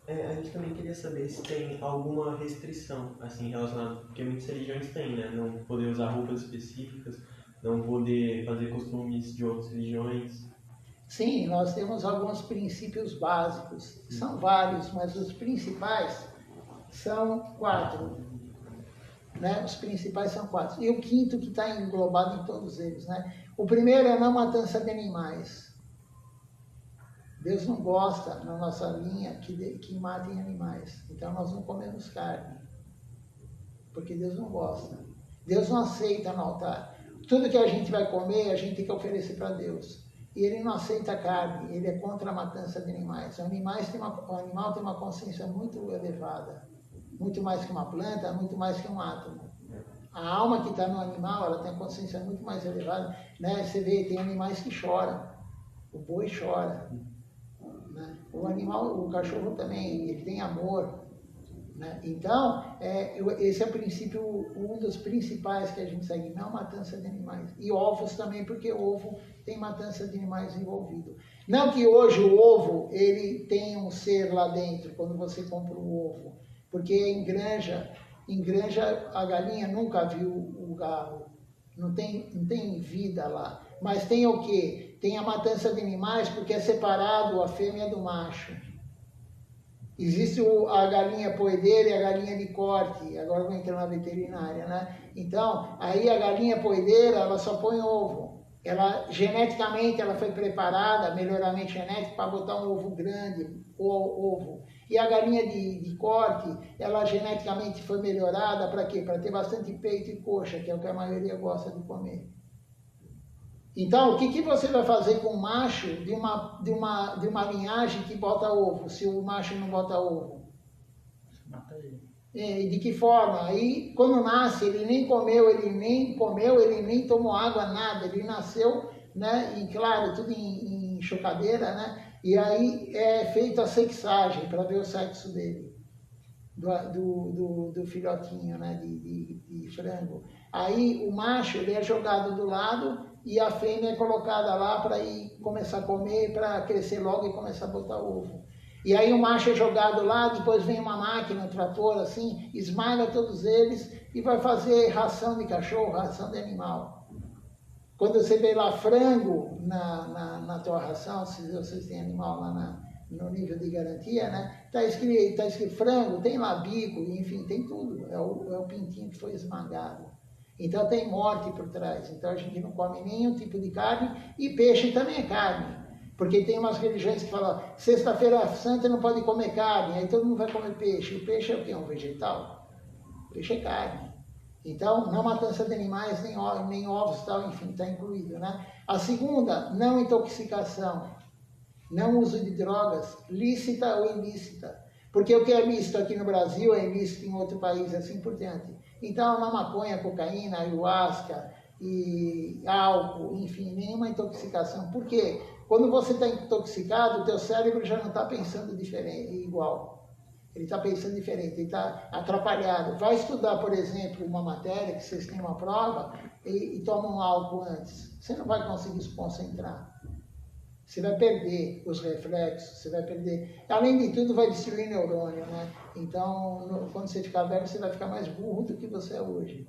A gente também queria saber se tem alguma restrição, assim, relacionada, porque muitas religiões têm, né? Não poder usar roupas específicas, não poder fazer costumes de outras religiões. Sim, nós temos alguns princípios básicos. São vários, mas os principais são 4. Né? Os principais são 4. E o quinto que está englobado em todos eles. Né? O primeiro é a não matança de animais. Deus não gosta, na nossa linha, que matem animais. Então nós não comemos carne, porque Deus não gosta. Deus não aceita no altar. Tudo que a gente vai comer, a gente tem que oferecer para Deus. E Ele não aceita carne, Ele é contra a matança de animais. O animal tem uma consciência muito elevada, muito mais que uma planta, muito mais que um átomo. A alma que está no animal, ela tem uma consciência muito mais elevada. Né? Você vê, tem animais que choram. O boi chora. Né? O animal, o cachorro também, ele tem amor. Né? Então, esse é o princípio, um dos principais que a gente segue, não matança de animais. E ovos também, porque o ovo tem matança de animais envolvido. Não que hoje o ovo, ele tenha um ser lá dentro, quando você compra o ovo. Porque em granja a galinha nunca viu o galo. Não tem vida lá. Mas tem o quê? Tem a matança de animais porque é separado a fêmea do macho. Existe a galinha poedeira e a galinha de corte. Agora vou entrar na veterinária, né? Então, aí a galinha poedeira, ela só põe ovo. Geneticamente, ela foi preparada, melhoramento genético, para botar um ovo grande, ovo. E a galinha de corte, ela geneticamente foi melhorada para quê? Para ter bastante peito e coxa, que é o que a maioria gosta de comer. Então, o que você vai fazer com o macho de uma linhagem que bota ovo, se o macho não bota ovo? Mata ele. E de que forma? Aí, quando nasce, ele nem comeu, ele nem tomou água, nada. Ele nasceu, né, e claro, tudo em chocadeira, né? E aí é feita a sexagem para ver o sexo dele, do filhotinho, né, de frango. Aí o macho, ele é jogado do lado e a fêmea é colocada lá para ir começar a comer, para crescer logo e começar a botar ovo. E aí o macho é jogado lá, depois vem uma máquina, um trator assim, esmaga todos eles e vai fazer ração de cachorro, ração de animal. Quando você vê lá frango na tua ração, se vocês têm animal lá no nível de garantia, né? Tá escrito frango, tem lá bico, enfim, tem tudo. É o pintinho que foi esmagado. Então tem morte por trás. Então a gente não come nenhum tipo de carne e peixe também é carne. Porque tem umas religiões que falam, sexta-feira santa não pode comer carne, aí todo mundo vai comer peixe. O peixe é o quê? Um vegetal? O peixe é carne. Então, não matança de animais, nem ovos, tal, enfim, está incluído, né? A segunda, não intoxicação, não uso de drogas, lícita ou ilícita. Porque o que é lícito aqui no Brasil é ilícito em outro país, assim por diante. Então, na maconha, cocaína, ayahuasca e álcool, enfim, nenhuma intoxicação. Por quê? Quando você está intoxicado, o teu cérebro já não está pensando igual. Ele está pensando diferente, ele está atrapalhado. Vai estudar, por exemplo, uma matéria, que vocês têm uma prova, e toma um álcool antes. Você não vai conseguir se concentrar. Você vai perder os reflexos, você vai perder... Além de tudo, vai destruir neurônio, né? Então, quando você ficar velho, você vai ficar mais burro do que você é hoje.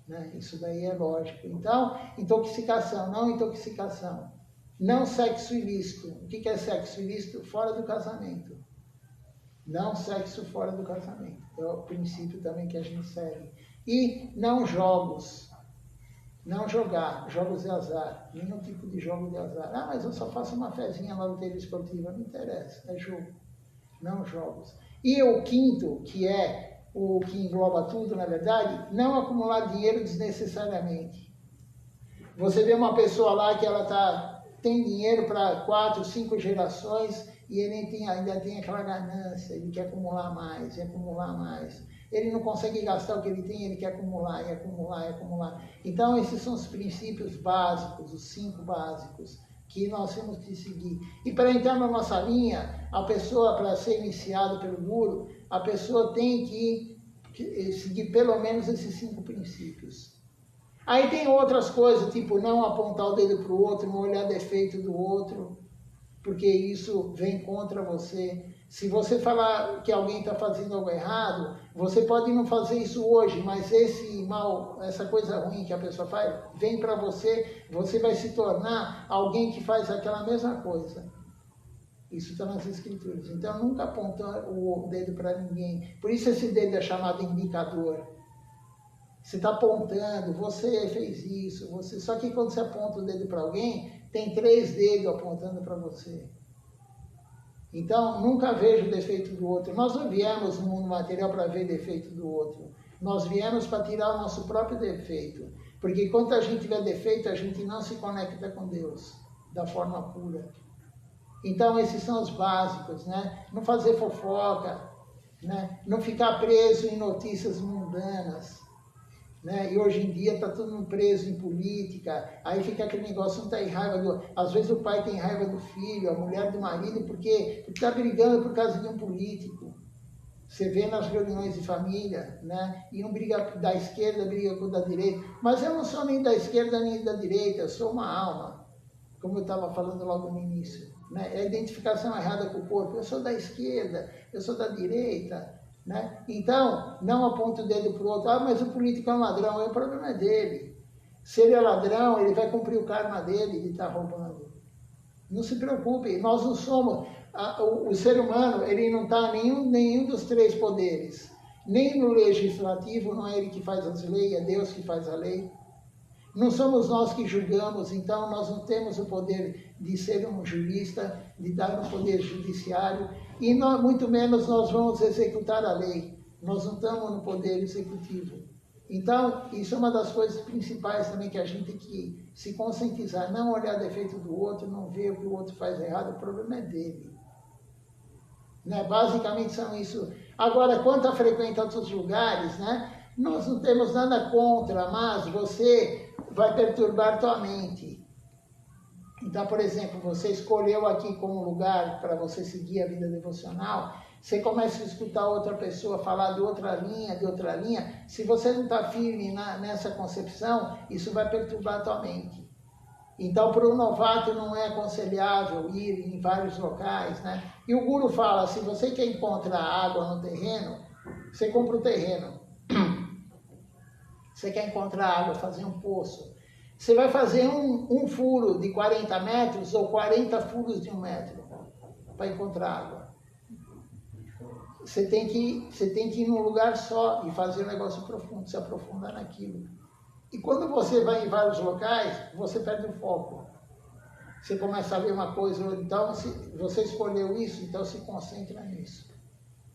Né? Isso daí é lógico. Então, intoxicação, não intoxicação. Não sexo ilícito. O que é sexo ilícito? Fora do casamento. Não sexo fora do casamento. É o princípio também que a gente segue. E não jogos. Não jogar. Jogos de azar. Nenhum tipo de jogo de azar. Ah, mas eu só faço uma fezinha na loteria esportiva. Não interessa. É jogo. Não jogos. E o quinto, que é o que engloba tudo, na verdade, não acumular dinheiro desnecessariamente. Você vê uma pessoa lá que ela tem dinheiro para 4, 5 gerações e ele ainda tem aquela ganância, ele quer acumular mais, e acumular mais. Ele não consegue gastar o que ele tem, ele quer acumular, e acumular, e acumular. Então, esses são os princípios básicos, os 5 básicos, que nós temos que seguir. E para entrar na nossa linha, a pessoa, para ser iniciado pelo guru, a pessoa tem que seguir pelo menos esses 5 princípios. Aí tem outras coisas, tipo não apontar o dedo para o outro, não olhar defeito do outro, porque isso vem contra você. Se você falar que alguém está fazendo algo errado, você pode não fazer isso hoje, mas esse mal, essa coisa ruim que a pessoa faz, vem para você, você vai se tornar alguém que faz aquela mesma coisa. Isso está nas escrituras. Então, nunca aponta o dedo para ninguém. Por isso esse dedo é chamado indicador. Você está apontando, você fez isso, você... Só que quando você aponta o dedo para alguém, tem 3 dedos apontando para você. Então, nunca vejo o defeito do outro. Nós não viemos no mundo material para ver defeito do outro. Nós viemos para tirar o nosso próprio defeito. Porque quando a gente tiver defeito, a gente não se conecta com Deus da forma pura. Então, esses são os básicos, né? Não fazer fofoca, né? Não ficar preso em notícias mundanas, né? E hoje em dia está todo mundo preso em política, aí fica aquele negócio, não está em raiva às vezes o pai tem raiva do filho, a mulher do marido, porque está brigando por causa de um político. Você vê nas reuniões de família, né? E um briga da esquerda, briga com o da direita. Mas eu não sou nem da esquerda nem da direita, eu sou uma alma, como eu estava falando logo no início. Né? É a identificação errada com o corpo. Eu sou da esquerda, eu sou da direita. Né? Então, não aponta o dedo para o outro. Ah, mas o político é um ladrão. O problema é dele. Se ele é ladrão, ele vai cumprir o karma dele de estar roubando. Não se preocupe, nós não somos... O ser humano, ele não está em nenhum dos três poderes. Nem no legislativo, não é ele que faz as leis, é Deus que faz a lei. Não somos nós que julgamos, então nós não temos o poder de ser um jurista, de dar um poder judiciário, e muito menos nós vamos executar a lei. Nós não estamos no poder executivo. Então, isso é uma das coisas principais também que a gente tem que se conscientizar, não olhar defeito do outro, não ver o que o outro faz errado, o problema é dele. Né? Basicamente são isso. Agora, quanto a frequentar outros lugares, né? Nós não temos nada contra, mas você vai perturbar tua mente. Então, por exemplo, você escolheu aqui como lugar para você seguir a vida devocional, você começa a escutar outra pessoa falar de outra linha, se você não está firme nessa concepção, isso vai perturbar a tua mente. Então, para o novato não é aconselhável ir em vários locais, né? E o Guru fala, se você quer encontrar água no terreno, você compra o terreno. Você quer encontrar água, fazer um poço. Você vai fazer um furo de 40 metros ou 40 furos de 1 metro para encontrar água. Você tem que ir num lugar só e fazer um negócio profundo, se aprofundar naquilo. E quando você vai em vários locais, você perde o foco. Você começa a ver uma coisa, então se você escolheu isso, então se concentra nisso.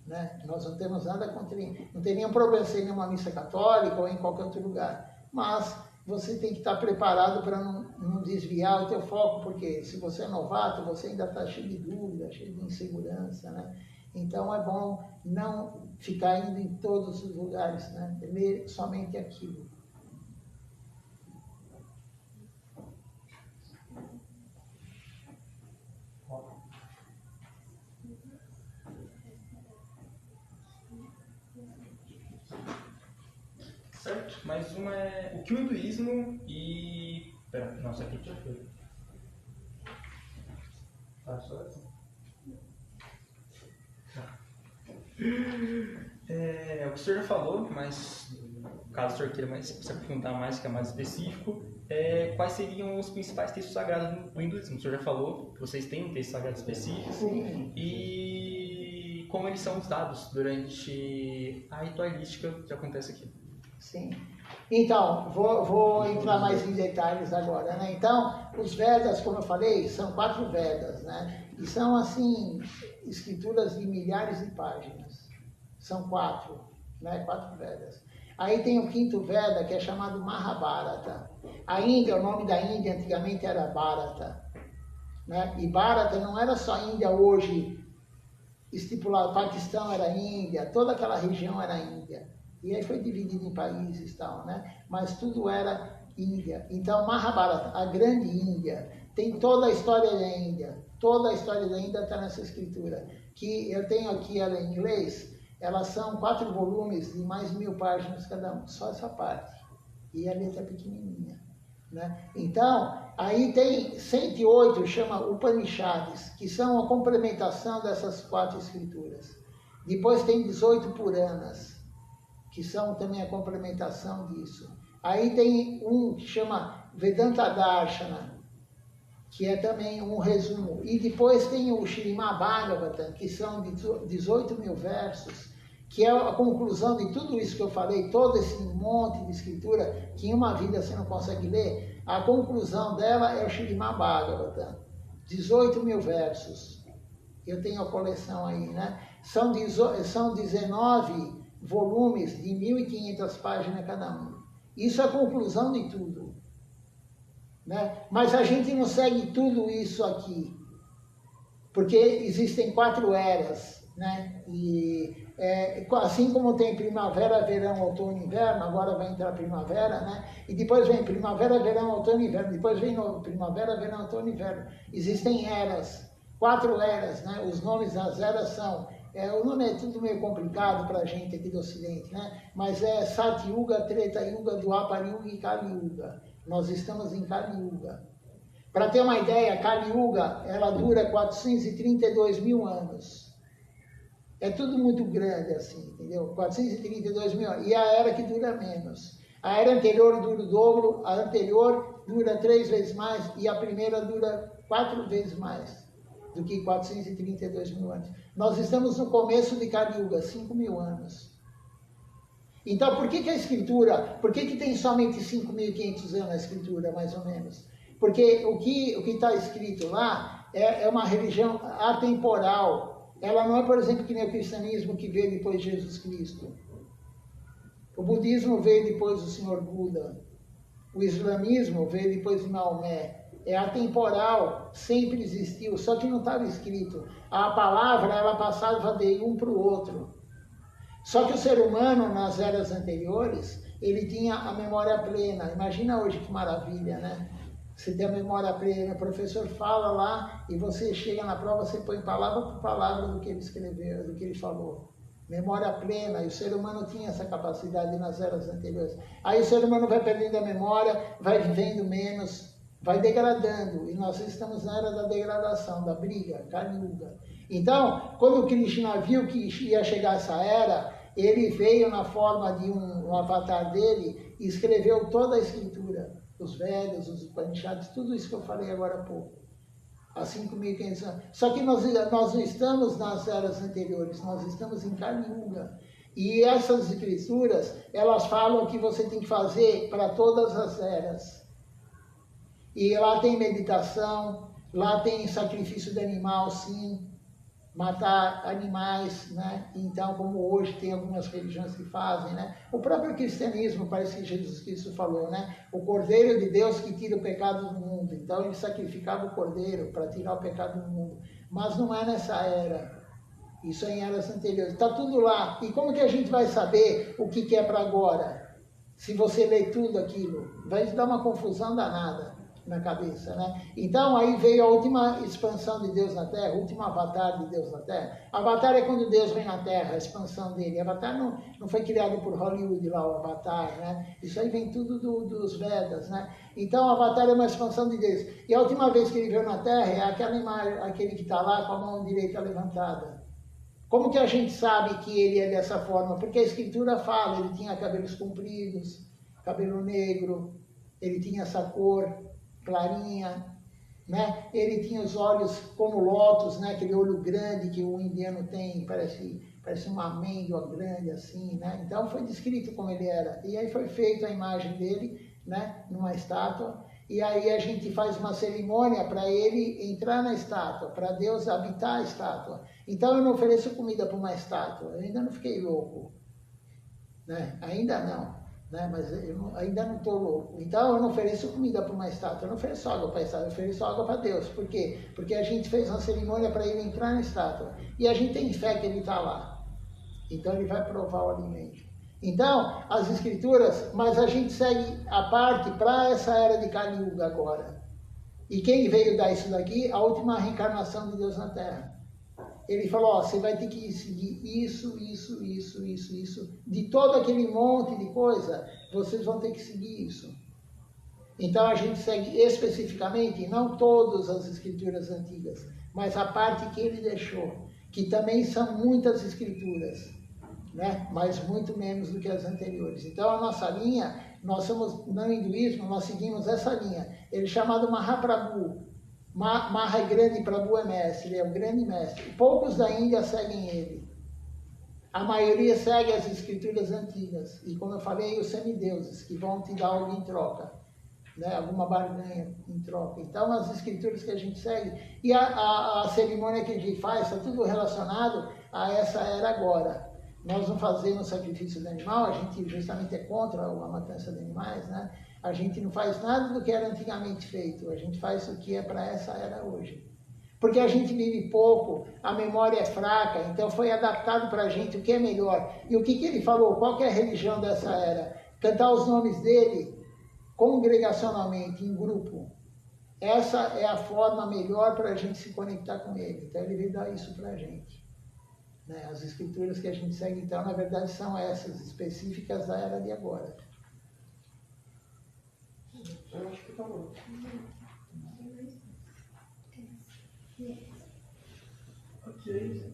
Né? Nós não temos nada contra ele. Não tem nenhum problema ser em uma missa católica ou em qualquer outro lugar. Mas você tem que estar preparado para não desviar o teu foco, porque se você é novato, você ainda está cheio de dúvida, cheio de insegurança, né? Então é bom não ficar indo em todos os lugares, né? Ler somente aquilo. Certo? Mais uma é o que o hinduísmo e... Pera, nossa, aqui já foi. Tá, só assim. O que o senhor já falou, mas caso o senhor queira se aprofundar mais, que é mais específico, quais seriam os principais textos sagrados do hinduísmo? O senhor já falou que vocês têm um texto sagrado específico. Sim. E como eles são usados durante a ritualística que acontece aqui. Sim. Então, vou entrar mais em detalhes agora, né? Então, os Vedas, como eu falei, são 4 Vedas, né? E são, assim, escrituras de milhares de páginas. São 4, né? 4 Vedas. Aí tem o 5º Veda, que é chamado Mahabharata. A Índia, o nome da Índia antigamente era Bharata, né? E Bharata não era só Índia hoje estipulado, Paquistão era Índia, toda aquela região era Índia. E aí foi dividido em países e tal, né? Mas tudo era Índia. Então, Mahabharata, a grande Índia, tem toda a história da Índia. Toda a história da Índia está nessa escritura. Que eu tenho aqui ela em inglês, elas são 4 volumes de mais de 1000 páginas cada um, só essa parte. E a letra é pequenininha, né? Então, aí tem 108, chama Upanishads, que são a complementação dessas 4 escrituras. Depois tem 18 Puranas, que são também a complementação disso. Aí tem um que chama Vedanta Darshana, que é também um resumo. E depois tem o Śrīmad Bhagavatam, que são 18.000 versos, que é a conclusão de tudo isso que eu falei, todo esse monte de escritura, que em uma vida você não consegue ler. A conclusão dela é o Śrīmad Bhagavatam, 18.000 versos. Eu tenho a coleção aí, né? São 19 volumes de 1.500 páginas cada um. Isso é a conclusão de tudo, né? Mas a gente não segue tudo isso aqui, porque existem 4 eras, né? E assim como tem primavera, verão, outono e inverno, agora vai entrar primavera, né? E depois vem primavera, verão, outono e inverno, depois vem primavera, verão, outono e inverno. Existem eras, 4 eras, né? Os nomes das eras são... o nome é tudo meio complicado para a gente aqui do Ocidente, né? Mas é Satyuga, Treta Yuga, Dwapara Yuga e Kali Yuga. Nós estamos em Kali Yuga. Para ter uma ideia, Kali Yuga, ela dura 432 mil anos. É tudo muito grande assim, entendeu? 432 mil anos. E a era que dura menos. A era anterior dura o dobro, a anterior dura 3 vezes mais e a primeira dura 4 vezes mais do que 432 mil anos. Nós estamos no começo de Kali Yuga, 5 mil anos. Então, por que a escritura, por que tem somente 5.500 anos a escritura, mais ou menos? Porque o que está escrito lá é uma religião atemporal. Ela não é, por exemplo, que nem o cristianismo que veio depois de Jesus Cristo. O budismo veio depois do Senhor Buda. O islamismo veio depois de Maomé. É atemporal, sempre existiu, só que não estava escrito. A palavra, ela passava de um para o outro. Só que o ser humano, nas eras anteriores, ele tinha a memória plena. Imagina hoje que maravilha, né? Você tem a memória plena, o professor fala lá e você chega na prova, você põe palavra por palavra do que ele escreveu, do que ele falou. Memória plena, e o ser humano tinha essa capacidade nas eras anteriores. Aí o ser humano vai perdendo a memória, vai vivendo menos, vai degradando, e nós estamos na era da degradação, da briga, Kali Yuga. Então, quando o Krishna viu que ia chegar essa era, ele veio na forma de um avatar dele e escreveu toda a escritura, os Vedas, os Upanishads, tudo isso que eu falei agora há pouco, há 5.500 anos. Só que nós não estamos nas eras anteriores, nós estamos em Kali Yuga. E essas escrituras, elas falam que você tem que fazer para todas as eras. E lá tem meditação, lá tem sacrifício de animal, sim, matar animais, né? Então, como hoje tem algumas religiões que fazem, né? O próprio cristianismo, parece que Jesus Cristo falou, né? O Cordeiro de Deus que tira o pecado do mundo. Então, ele sacrificava o Cordeiro para tirar o pecado do mundo. Mas não é nessa era. Isso é em eras anteriores. Está tudo lá. E como que a gente vai saber o que é para agora? Se você lê tudo aquilo, vai dar uma confusão danada na cabeça, né? Então aí veio a última expansão de Deus na Terra, o último avatar de Deus na Terra. Avatar é quando Deus vem na Terra, a expansão dele. Avatar não foi criado por Hollywood lá, o Avatar, né? Isso aí vem tudo dos Vedas, né? Então o Avatar é uma expansão de Deus. E a última vez que ele veio na Terra é aquela imagem, aquele que está lá com a mão direita levantada. Como que a gente sabe que ele é dessa forma? Porque a Escritura fala, ele tinha cabelos compridos, cabelo negro, ele tinha essa cor clarinha, né? Ele tinha os olhos como lótus, né? Aquele olho grande que o indiano tem, parece uma amêndoa grande assim, né? Então foi descrito como ele era. E aí foi feita a imagem dele, né? Numa estátua. E aí a gente faz uma cerimônia para ele entrar na estátua, para Deus habitar a estátua. Então eu não ofereço comida para uma estátua, eu ainda não fiquei louco, né? Ainda não. Né? Mas eu ainda não estou louco. Então eu não ofereço comida para uma estátua, eu não ofereço água para a estátua, eu ofereço água para Deus. Por quê? Porque a gente fez uma cerimônia para ele entrar na estátua. E a gente tem fé que ele está lá. Então ele vai provar o alimento. Então, as escrituras, mas a gente segue a parte para essa era de Kali Yuga agora. E quem veio dar isso daqui? A última reencarnação de Deus na Terra. Ele falou, ó, você vai ter que seguir isso. De todo aquele monte de coisa, vocês vão ter que seguir isso. Então a gente segue especificamente, não todas as escrituras antigas, mas a parte que ele deixou, que também são muitas escrituras, né? Mas muito menos do que as anteriores. Então a nossa linha, nós somos, no hinduísmo, nós seguimos essa linha. Ele é chamado Mahaprabhu. Maha é grande, Prabhu é mestre, ele é o grande mestre. Poucos da Índia seguem ele. A maioria segue as escrituras antigas. E como eu falei, os semideuses, que vão te dar algo em troca. né, alguma barganha em troca. Então, as escrituras que a gente segue, e a cerimônia que a gente faz, está tudo relacionado a essa era agora. Nós não fazemos sacrifício de animal, a gente justamente é contra a matança de animais, né? A gente não faz nada do que era antigamente feito, a gente faz o que é para essa era hoje. Porque a gente vive pouco, a memória é fraca, então foi adaptado para a gente o que é melhor. E o que ele falou? Qual que é a religião dessa era? Cantar os nomes dele congregacionalmente, em grupo. Essa é a forma melhor para a gente se conectar com ele. Então ele veio dar isso para a gente. Né? As escrituras que a gente segue, então, na verdade, são essas, específicas da era de agora. Eu acho que tá bom. Ok.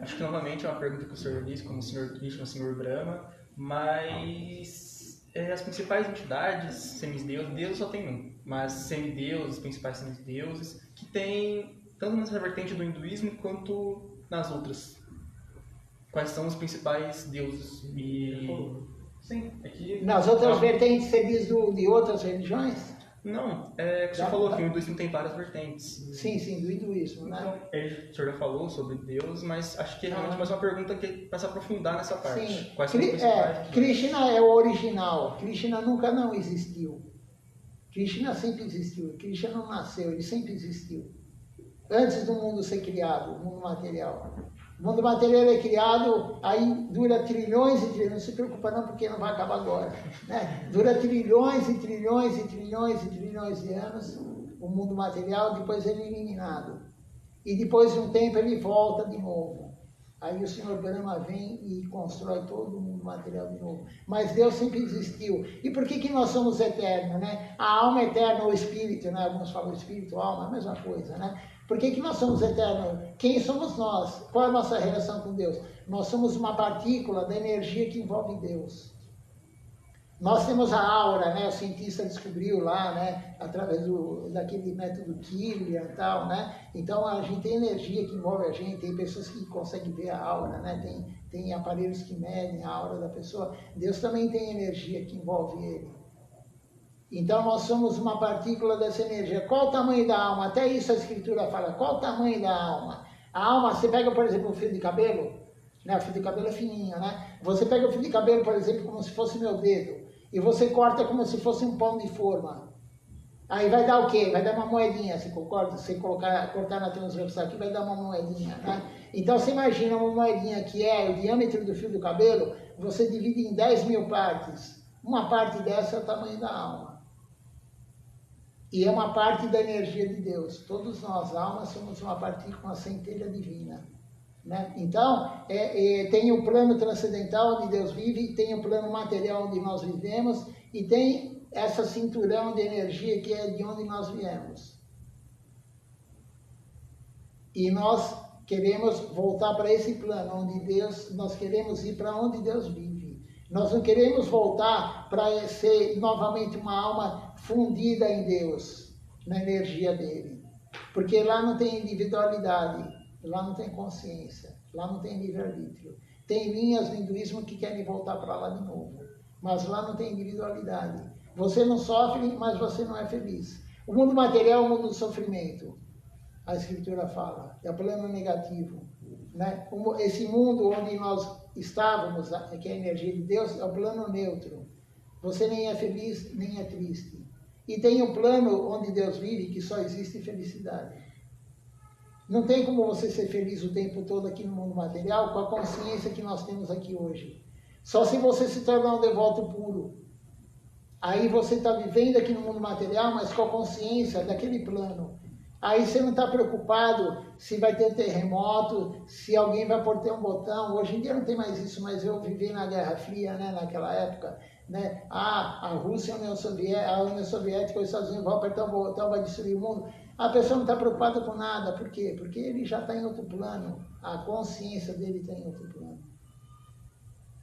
Acho que novamente é uma pergunta que o senhor disse, como o senhor Krishna, o senhor Brahma, mas as principais entidades, semideuses, Deus só tem um, mas semideuses, principais semideuses, que tem tanto nessa vertente do hinduísmo quanto nas outras. Quais são os principais deuses? Sim, aqui... Nas outras vertentes você diz de outras religiões? Não, que você falou que o hinduísmo tem várias vertentes. Sim, do hinduísmo, né? Então, o senhor já falou sobre Deus, mas acho que é realmente mais uma pergunta que para se aprofundar nessa parte. Sim. Quais são os principais? Krishna é o original. Krishna nunca não existiu. Krishna sempre existiu. Krishna não nasceu, ele sempre existiu. Antes do mundo ser criado, o mundo material. O mundo material é criado, aí dura trilhões e trilhões, não se preocupa não, porque não vai acabar agora. Né? Dura trilhões e trilhões e trilhões e trilhões de anos, o mundo material, depois ele é eliminado. E depois de um tempo ele volta de novo. Aí o Senhor Brahma vem e constrói todo o mundo material de novo. Mas Deus sempre existiu. E por que nós somos eternos, né? A alma é eterna, ou espírito, né? Alguns falam espírito, alma, a mesma coisa, né? Por que nós somos eternos? Quem somos nós? Qual é a nossa relação com Deus? Nós somos uma partícula da energia que envolve Deus. Nós temos a aura, né? O cientista descobriu lá, né? Através daquele método Killian e tal, né? Então a gente tem energia que envolve a gente, tem pessoas que conseguem ver a aura, né? Tem aparelhos que medem a aura da pessoa. Deus também tem energia que envolve ele. Então nós somos uma partícula dessa energia. Qual o tamanho da alma? Até isso a escritura fala. Qual o tamanho da alma? A alma, você pega, por exemplo, um fio de cabelo, né? O fio de cabelo é fininho, né? Você pega o fio de cabelo, por exemplo, como se fosse meu dedo, e você corta como se fosse um pão de forma. Aí vai dar o quê? Vai dar uma moedinha, você concorda? Se você cortar na transversal aqui, vai dar uma moedinha, né? Então você imagina uma moedinha que é o diâmetro do fio do cabelo, você divide em 10.000 partes. Uma parte dessa é o tamanho da alma. E é uma parte da energia de Deus. Todos nós, almas, somos uma partícula, uma centelha divina. Né? Então, tem o plano transcendental onde Deus vive, tem o plano material onde nós vivemos, e tem essa cinturão de energia que é de onde nós viemos. E nós queremos voltar para esse plano, onde Deus, nós queremos ir para onde Deus vive. Nós não queremos voltar para ser novamente uma alma fundida em Deus, na energia dele. Porque lá não tem individualidade, lá não tem consciência, lá não tem livre-arbítrio. Tem linhas no hinduísmo que querem voltar para lá de novo, mas lá não tem individualidade. Você não sofre, mas você não é feliz. O mundo material é o mundo do sofrimento, a escritura fala, é o plano negativo. Né? Esse mundo onde nós estávamos, que é a energia de Deus, é o plano neutro. Você nem é feliz, nem é triste. E tem um plano onde Deus vive, que só existe felicidade. Não tem como você ser feliz o tempo todo aqui no mundo material com a consciência que nós temos aqui hoje. Só se você se tornar um devoto puro. Aí você está vivendo aqui no mundo material, mas com a consciência daquele plano. Aí você não está preocupado se vai ter terremoto, se alguém vai ter um botão. Hoje em dia não tem mais isso, mas eu vivi na Guerra Fria, né, naquela época. Né? A Rússia, a União Soviética, os Estados Unidos vão apertar um botão, vai destruir o mundo. A pessoa não está preocupada com nada. Por quê? Porque ele já está em outro plano. A consciência dele está em outro plano.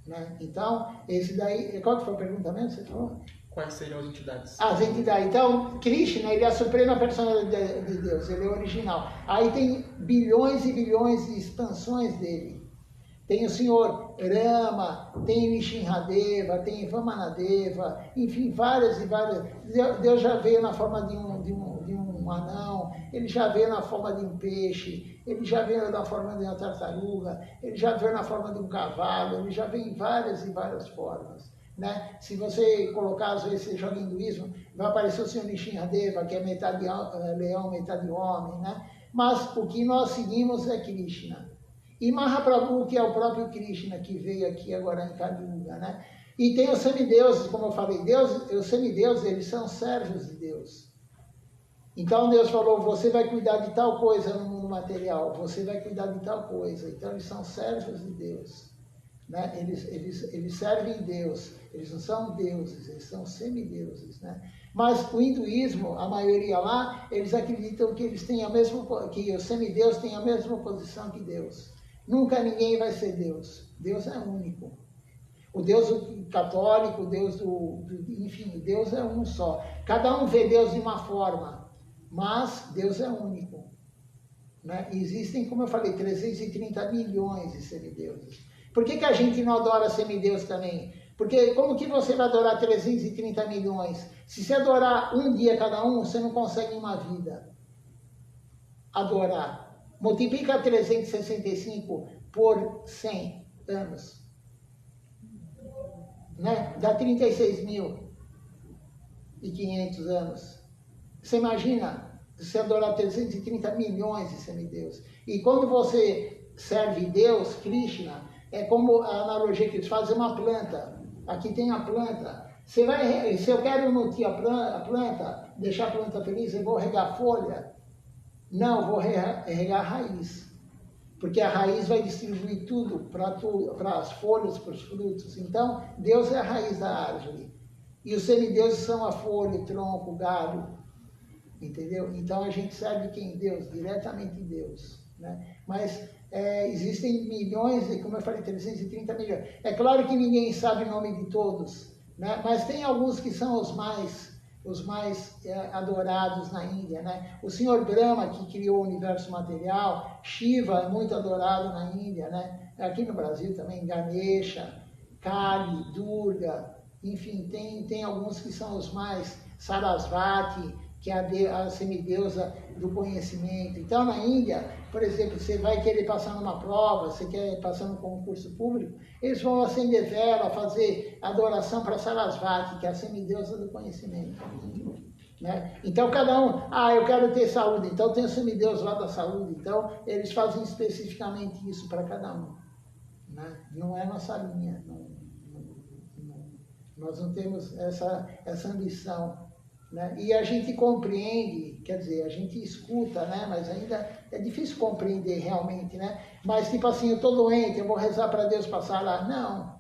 Né? Então, esse daí... Qual que foi a pergunta mesmo que você falou? Quais seriam as entidades? As entidades. Então, Krishna, ele é a suprema personalidade de Deus, ele é original. Aí tem bilhões e bilhões de expansões dele. Tem o senhor Rama, tem o Nishinradeva, tem Vamanadeva, enfim, várias e várias. Deus já veio na forma de um anão, ele já veio na forma de um peixe, ele já veio na forma de uma tartaruga, ele já veio na forma de um cavalo, ele já veio em várias e várias formas. Né? Se você colocar, às vezes, você joga hinduísmo, vai aparecer o senhor Nishinradeva, que é metade leão, metade homem, né? Mas o que nós seguimos é Krishna. E Mahaprabhu, que é o próprio Krishna, que veio aqui agora em Kali Yuga, né? E tem os semideuses, como eu falei, os semideuses, eles são servos de Deus. Então Deus falou, você vai cuidar de tal coisa no mundo material, você vai cuidar de tal coisa. Então eles são servos de Deus. Né? Eles servem Deus, eles não são deuses, eles são semideuses, né? Mas o hinduísmo, a maioria lá, eles acreditam que eles têm que os semideuses têm a mesma posição que Deus. Nunca ninguém vai ser Deus. Deus é único. O Deus católico, o Deus enfim, Deus é um só. Cada um vê Deus de uma forma, mas Deus é único. Né? Existem, como eu falei, 330 milhões de semideuses. Por que a gente não adora semideus também? Porque como que você vai adorar 330 milhões? Se você adorar um dia cada um, você não consegue uma vida adorar. Multiplica 365 por 100 anos. Né? Dá 36.500 anos. Você imagina você adorar 330 milhões de semideus. E quando você serve Deus, Krishna, é como a analogia que eles fazem, uma planta. Aqui tem a planta. Se eu quero nutrir a planta, deixar a planta feliz, eu vou regar folha? Não, eu vou regar a raiz. Porque a raiz vai distribuir tudo para as folhas, para os frutos. Então, Deus é a raiz da árvore. E os semideuses são a folha, o tronco, o galho. Entendeu? Então, a gente serve quem? Deus, diretamente Deus. Né? Mas existem milhões, como eu falei, 330 milhões. É claro que ninguém sabe o nome de todos, né? Mas tem alguns que são os mais adorados na Índia, né? O senhor Brahma, que criou o universo material, Shiva é muito adorado na Índia, né? Aqui no Brasil também, Ganesha, Kali, Durga, enfim, tem alguns que são os mais, Sarasvati, que é a semideusa do conhecimento. Então, na Índia, por exemplo, você vai querer passar numa prova, você quer passar num concurso público, eles vão acender vela, fazer adoração para Sarasvati, que é a semideusa do conhecimento. Né? Então, cada um, eu quero ter saúde, então tem o semideus lá da saúde. Então, eles fazem especificamente isso para cada um. Né? Não é nossa linha. Nós não temos essa ambição. Né? E a gente compreende, quer dizer, a gente escuta, né? Mas ainda é difícil compreender realmente, né? Mas tipo assim, eu estou doente, eu vou rezar para Deus passar lá. Não.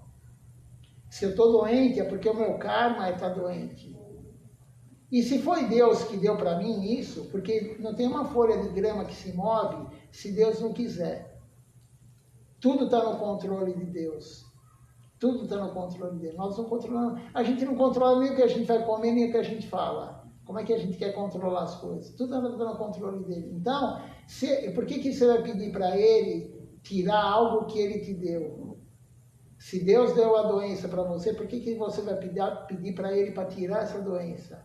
Se eu estou doente é porque o meu karma está doente. E se foi Deus que deu para mim isso, porque não tem uma folha de grama que se move se Deus não quiser. Tudo está no controle de Deus. Tudo está no controle dele. Nós não controlamos. A gente não controla nem o que a gente vai comer, nem o que a gente fala. Como é que a gente quer controlar as coisas? Tudo está no controle dele. Então, por que você vai pedir para ele tirar algo que ele te deu? Se Deus deu a doença para você, por que você vai pedir para ele para tirar essa doença?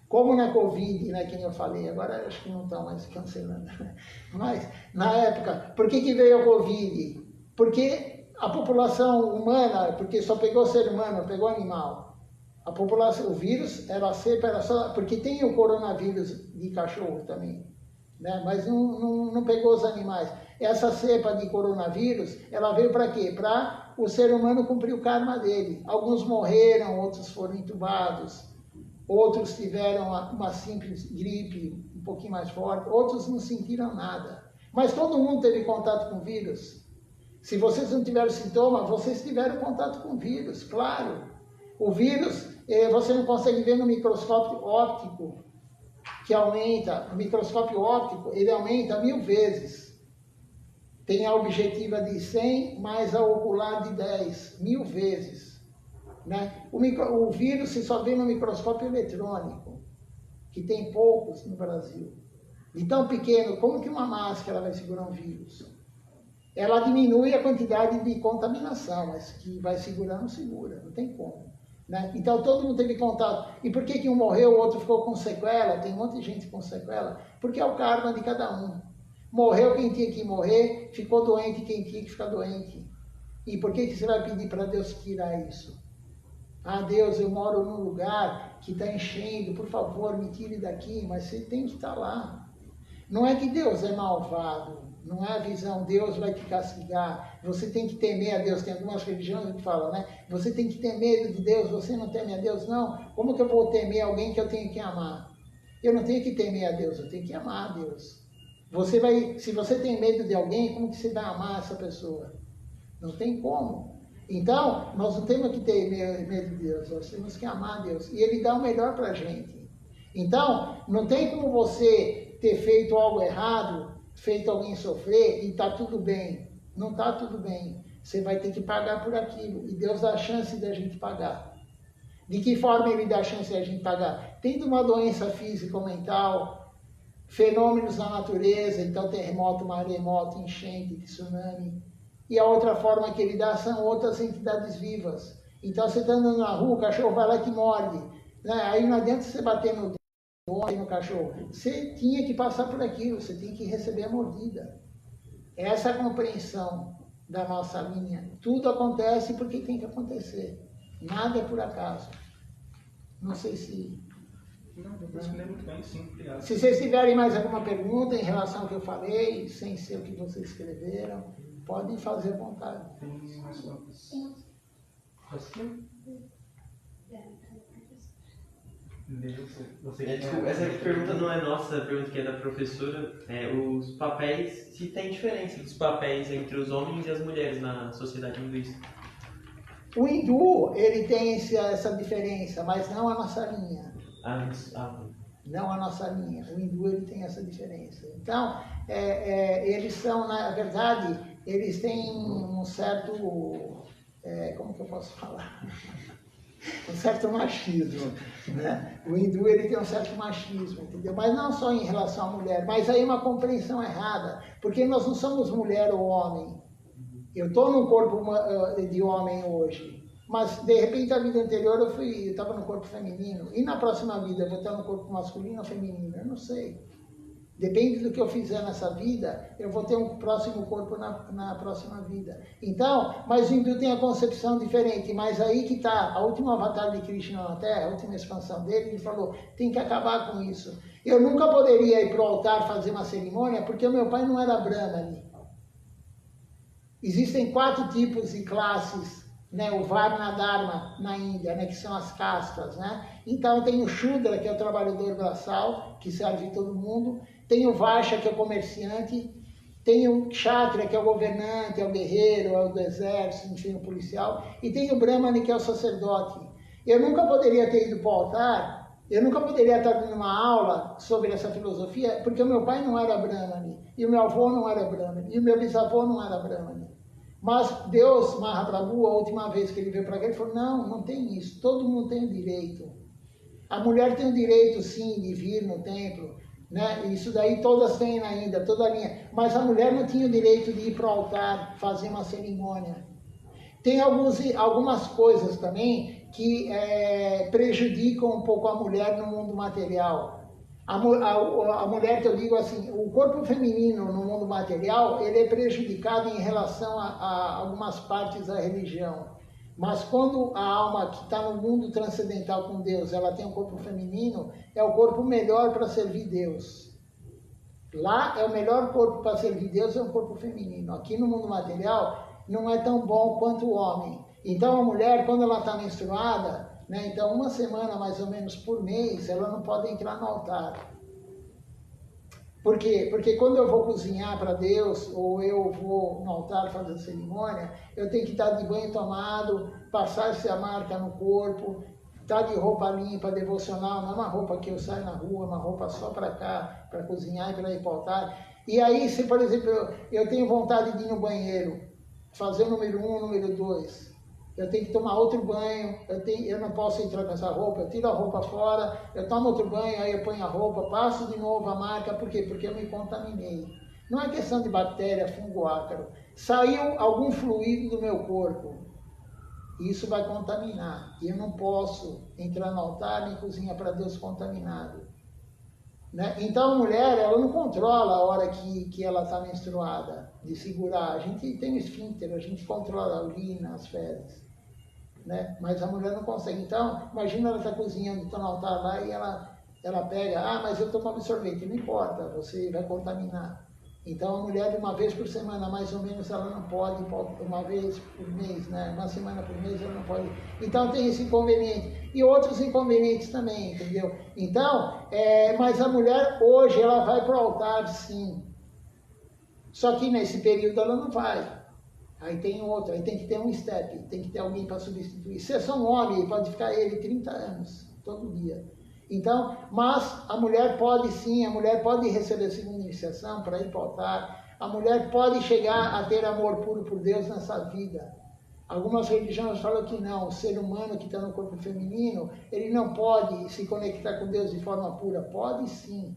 Como na Covid, né, que eu falei, agora acho que não estão mais cancelando. Mas, na época, por que veio a Covid? Porque a população humana, porque só pegou ser humano, não pegou animal. A população, o vírus, a cepa era só... Porque tem o coronavírus de cachorro também, né? Mas não pegou os animais. Essa cepa de coronavírus, ela veio para quê? Para o ser humano cumprir o karma dele. Alguns morreram, outros foram entubados, outros tiveram uma simples gripe um pouquinho mais forte, outros não sentiram nada. Mas todo mundo teve contato com o vírus. Se vocês não tiveram sintoma, vocês tiveram contato com o vírus, claro. O vírus, você não consegue ver no microscópio óptico, que aumenta. O microscópio óptico, ele aumenta 1000 vezes. Tem a objetiva de 100, mais a ocular de 10, 1000 vezes. Né? O vírus se só vê no microscópio eletrônico, que tem poucos no Brasil. De tão pequeno, como que uma máscara vai segurar um vírus? ela diminui a quantidade de contaminação, mas que vai segurar, não segura, não tem como. Né? Então todo mundo teve contato. E por que um morreu, o outro ficou com sequela? Tem um monte de gente com sequela. Porque é o karma de cada um. Morreu quem tinha que morrer, ficou doente quem tinha que ficar doente. E por que você vai pedir para Deus tirar isso? Ah, Deus, eu moro num lugar que está enchendo, por favor, me tire daqui, mas você tem que estar lá. Não é que Deus é malvado, não é a visão, Deus vai te castigar, você tem que temer a Deus. Tem algumas religiões que falam, né? Você tem que ter medo de Deus, você não teme a Deus. Não, como que eu vou temer alguém que eu tenho que amar? Eu não tenho que temer a Deus, eu tenho que amar a Deus. Se você tem medo de alguém, como que você vai amar essa pessoa? Não tem como. Então, nós não temos que ter medo de Deus, nós temos que amar a Deus. E Ele dá o melhor para a gente. Então, não tem como você ter feito algo errado, feito alguém sofrer e está tudo bem. Não está tudo bem. Você vai ter que pagar por aquilo. E Deus dá a chance da gente pagar. De que forma Ele dá a chance da gente pagar? Tendo uma doença física ou mental, fenômenos na natureza, então terremoto, maremoto, enchente, tsunami. E a outra forma que Ele dá são outras entidades vivas. Então você está andando na rua, o cachorro vai lá e te morde. Né? Aí não adianta você bater no cachorro. Você tinha que passar por aquilo, você tem que receber a mordida. Essa é a compreensão da nossa linha. Tudo acontece porque tem que acontecer. Nada é por acaso. Não sei se... Não, eu responder muito bem, sim, obrigado. Se vocês tiverem mais alguma pergunta em relação ao que eu falei, sem ser o que vocês escreveram, podem fazer à vontade. Tem mais perguntas? Desculpa, essa pergunta não é nossa, a pergunta que é da professora. Os papéis, se tem diferença dos papéis entre os homens e as mulheres na sociedade hinduísta? O hindu, ele tem essa diferença, mas não a nossa linha. Não a nossa linha. O hindu, ele tem essa diferença. Então, eles são, na verdade, eles têm um certo... como que eu posso falar? Um certo machismo, né? O hindu, ele tem um certo machismo, entendeu? Mas não só em relação à mulher, mas aí uma compreensão errada, porque nós não somos mulher ou homem. Eu estou num corpo de homem hoje, mas de repente a vida anterior eu estava no corpo feminino, e na próxima vida eu vou estar no corpo masculino ou feminino? Eu não sei. Depende do que eu fizer nessa vida, eu vou ter um próximo corpo na próxima vida. Então, mas o hindu tem a concepção diferente. Mas aí que está, a última avatar de Krishna na Terra, a última expansão dele, ele falou, tem que acabar com isso. Eu nunca poderia ir para o altar fazer uma cerimônia, porque o meu pai não era brahmane. Existem 4 tipos de classes, né? O Varna Dharma na Índia, né? Que são as castas, né? Então tem o Shudra, que é o trabalhador braçal, que serve todo mundo. Tem o Vaishya, que é o comerciante. Tem o Kshatriya, que é o governante, é o guerreiro, é o do exército, enfim, o policial. E tem o Brahmane, que é o sacerdote. Eu nunca poderia ter ido para o altar, eu nunca poderia estar dando uma aula sobre essa filosofia, porque o meu pai não era Brahmane, e o meu avô não era Brahmane, e o meu bisavô não era Brahmane. Mas Deus, Mahaprabhu, a última vez que ele veio para cá, ele falou, não tem isso, todo mundo tem o direito. A mulher tem o direito, sim, de vir no templo, né? Isso daí todas têm ainda, toda a linha. Mas a mulher não tinha o direito de ir para o altar, fazer uma cerimônia. Tem algumas coisas também que prejudicam um pouco a mulher no mundo material. A mulher, que eu digo assim, o corpo feminino no mundo material, ele é prejudicado em relação a algumas partes da religião. Mas quando a alma que está no mundo transcendental com Deus, ela tem um corpo feminino, é o corpo melhor para servir Deus. Lá é o melhor corpo para servir Deus, é o corpo feminino. Aqui no mundo material não é tão bom quanto o homem. Então a mulher, quando ela está menstruada, né, então uma semana mais ou menos por mês, ela não pode entrar no altar. Por quê? Porque quando eu vou cozinhar para Deus, ou eu vou no altar fazer cerimônia, eu tenho que estar de banho tomado, passar essa marca no corpo, estar de roupa limpa, devocional, não é uma roupa que eu saio na rua, é uma roupa só para cá, para cozinhar e para ir para o altar. E aí, se por exemplo, eu tenho vontade de ir no banheiro, fazer o número 1, o número 2, eu tenho que tomar outro banho, eu não posso entrar com essa roupa, eu tiro a roupa fora, eu tomo outro banho, aí eu ponho a roupa, passo de novo a marca, por quê? Porque eu me contaminei. Não é questão de bactéria, fungo, ácaro. Saiu algum fluido do meu corpo, isso vai contaminar. E eu não posso entrar no altar nem cozinhar para Deus contaminado. Né? Então a mulher, ela não controla a hora que ela está menstruada, de segurar. A gente tem o esfíncter, a gente controla a urina, as fezes. Né? Mas a mulher não consegue. Então, imagina ela está cozinhando, está no altar lá e ela pega, mas eu tomo absorvente. Não importa, você vai contaminar. Então a mulher, uma vez por semana, mais ou menos, ela não pode, uma vez por mês, né? Uma semana por mês, ela não pode. Então tem esse inconveniente. E outros inconvenientes também, entendeu? Então, mas a mulher hoje, ela vai para o altar, sim. Só que nesse período ela não vai. Aí tem outro, aí tem que ter um step, tem que ter alguém para substituir. Se é só um homem, pode ficar ele 30 anos, todo dia. Então, mas a mulher pode sim, a mulher pode receber a segunda iniciação para ir para o altar, a mulher pode chegar a ter amor puro por Deus nessa vida. Algumas religiões falam que não, o ser humano que está no corpo feminino, ele não pode se conectar com Deus de forma pura. Pode sim,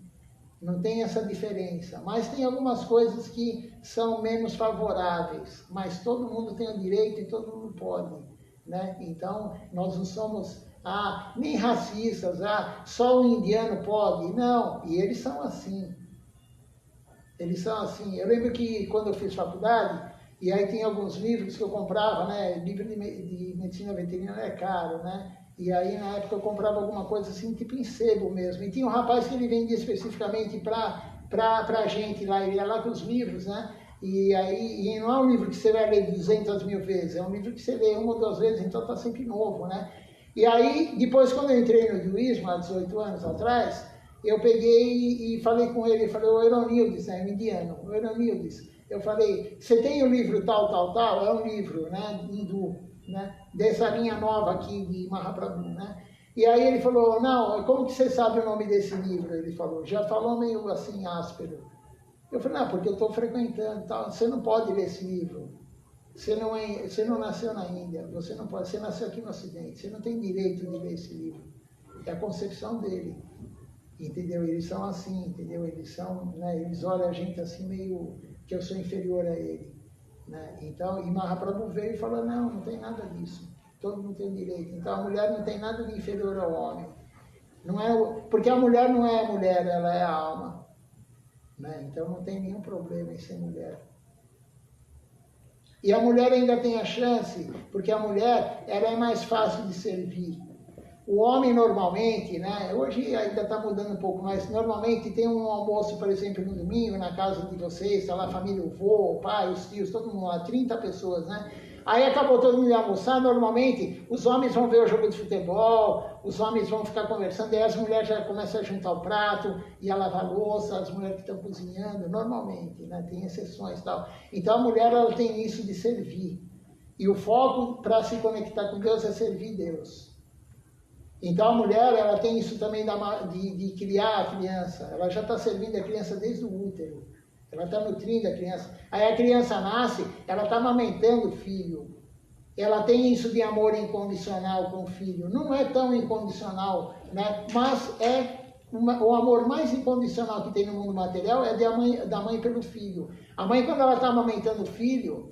não tem essa diferença. Mas tem algumas coisas que são menos favoráveis, mas todo mundo tem o direito e todo mundo pode. Né? Então, nós não somos nem racistas, só o indiano pode. Não, e eles são assim. Eles são assim. Eu lembro que quando eu fiz faculdade, e aí tem alguns livros que eu comprava, né? Livro de medicina veterinária é caro, né? E aí na época eu comprava alguma coisa assim, tipo em sebo mesmo. E tinha um rapaz que ele vendia especificamente pra gente lá, ele ia lá com os livros, né? E não é um livro que você vai ler 200 mil vezes, é um livro que você lê uma ou duas vezes, então está sempre novo, né? E aí, depois, quando eu entrei no hinduísmo, há 18 anos atrás, eu peguei e falei com ele, falei, o Eronildes, né, o indiano, o Eronildes, eu falei, você tem o livro tal, tal, tal? É um livro, né, hindu, né, dessa linha nova aqui de Mahaprabhu, né? E aí ele falou, não, como que você sabe o nome desse livro? Ele falou, já falou meio assim, áspero. Eu falei, não, porque eu estou frequentando, tal, você não pode ler esse livro. Você não nasceu na Índia, você não pode, você nasceu aqui no Ocidente, você não tem direito de ler esse livro. É a concepção dele, entendeu? Eles são assim, entendeu? Eles são, né, eles olham a gente assim meio que eu sou inferior a ele, né? Então, e Mahaprabhu veio e falou, não tem nada disso, todo mundo tem direito. Então a mulher não tem nada de inferior ao homem. Não é, porque a mulher não é a mulher, ela é a alma, né? Então não tem nenhum problema em ser mulher. E a mulher ainda tem a chance, porque a mulher ela é mais fácil de servir. O homem normalmente, né, hoje ainda está mudando um pouco, mas normalmente tem um almoço, por exemplo, no domingo, na casa de vocês, está lá a família, o vô, o pai, os tios, todo mundo lá, 30 pessoas, né? Aí acabou todo mundo de almoçar, normalmente os homens vão ver o jogo de futebol, os homens vão ficar conversando, aí as mulheres já começam a juntar o prato e a lavar a louça, as mulheres que estão cozinhando, normalmente, né? Tem exceções e tal. Então a mulher ela tem isso de servir. E o foco para se conectar com Deus é servir Deus. Então a mulher ela tem isso também de criar a criança, ela já está servindo a criança desde o útero. Ela está nutrindo a criança. Aí a criança nasce, ela está amamentando o filho. Ela tem isso de amor incondicional com o filho. Não é tão incondicional, né? Mas o amor mais incondicional que tem no mundo material é da mãe pelo filho. A mãe, quando ela está amamentando o filho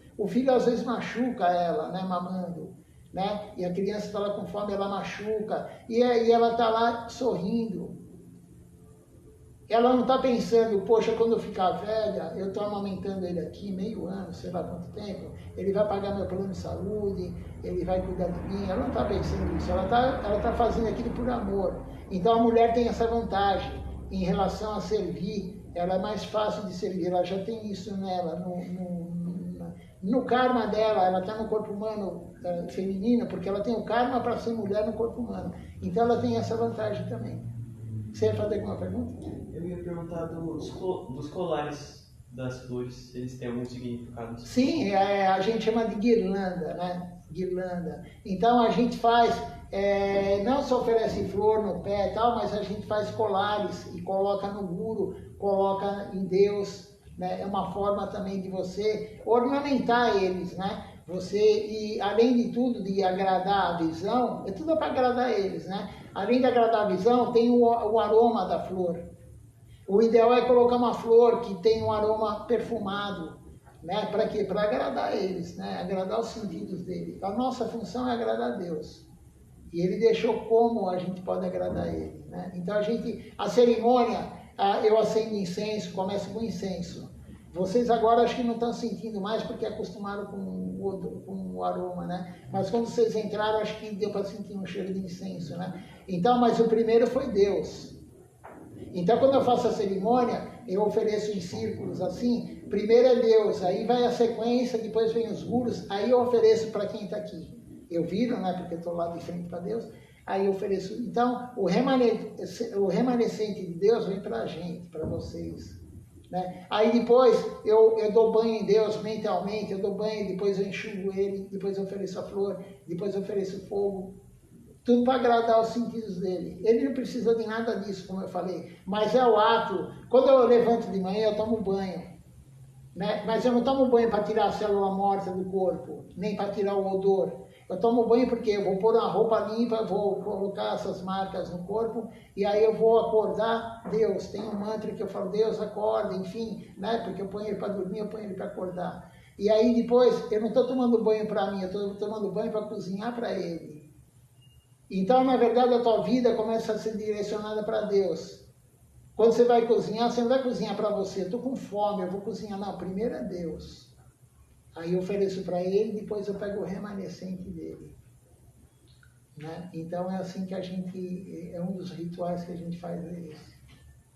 às vezes machuca ela, né? Mamando. Né? E a criança está lá com fome, ela machuca. E ela está lá sorrindo. Ela não está pensando, poxa, quando eu ficar velha, eu estou amamentando ele aqui meio ano, sei lá quanto tempo, ele vai pagar meu plano de saúde, ele vai cuidar de mim. Ela não está pensando nisso, ela tá fazendo aquilo por amor. Então a mulher tem essa vantagem em relação a servir, ela é mais fácil de servir, ela já tem isso nela, no karma dela, ela está no corpo humano feminino, porque ela tem o karma para ser mulher no corpo humano. Então ela tem essa vantagem também. Você ia fazer alguma pergunta? Eu ia perguntar dos colares das flores, eles têm algum significado? Sim, a gente chama de guirlanda, né? Guirlanda. Então a gente faz, não só oferece flor no pé e tal, mas a gente faz colares e coloca no guru, coloca em Deus, né? É uma forma também de você ornamentar eles, né? E além de tudo, de agradar a visão, é tudo para agradar eles, né? Além de agradar a visão, tem o aroma da flor. O ideal é colocar uma flor que tem um aroma perfumado, né? Para quê? Para agradar eles, né? Agradar os sentidos dele. A nossa função é agradar a Deus. E ele deixou como a gente pode agradar ele, né? Então a cerimônia, eu acendo incenso, começo com incenso. Vocês agora acho que não estão sentindo mais porque acostumaram com o aroma, né? Mas quando vocês entraram, acho que deu para sentir um cheiro de incenso, né? Então, mas o primeiro foi Deus. Então, quando eu faço a cerimônia, eu ofereço em círculos assim. Primeiro é Deus, aí vai a sequência, depois vem os guros, aí eu ofereço para quem está aqui. Eu viro, né? Porque eu estou lá de frente para Deus. Aí eu ofereço. Então, o remanescente de Deus vem para a gente, para vocês. Né? Aí depois eu dou banho em Deus mentalmente, eu dou banho, depois eu enxugo ele, depois eu ofereço a flor, depois eu ofereço fogo, tudo para agradar os sentidos dele. Ele não precisa de nada disso, como eu falei, mas é o ato. Quando eu levanto de manhã, eu tomo banho, né? Mas eu não tomo banho para tirar a célula morta do corpo, nem para tirar o odor. Eu tomo banho porque eu vou pôr uma roupa limpa, vou colocar essas marcas no corpo e aí eu vou acordar Deus. Tem um mantra que eu falo, Deus acorda, enfim, né? Porque eu ponho ele para dormir, eu ponho ele para acordar. E aí depois, eu não estou tomando banho para mim, eu estou tomando banho para cozinhar para ele. Então, na verdade, a tua vida começa a ser direcionada para Deus. Quando você vai cozinhar, você não vai cozinhar para você. Estou com fome, eu vou cozinhar. Não, primeiro é Deus. Aí eu ofereço para ele, depois eu pego o remanescente dele. Né? Então é assim que a gente, é um dos rituais que a gente faz, é esse.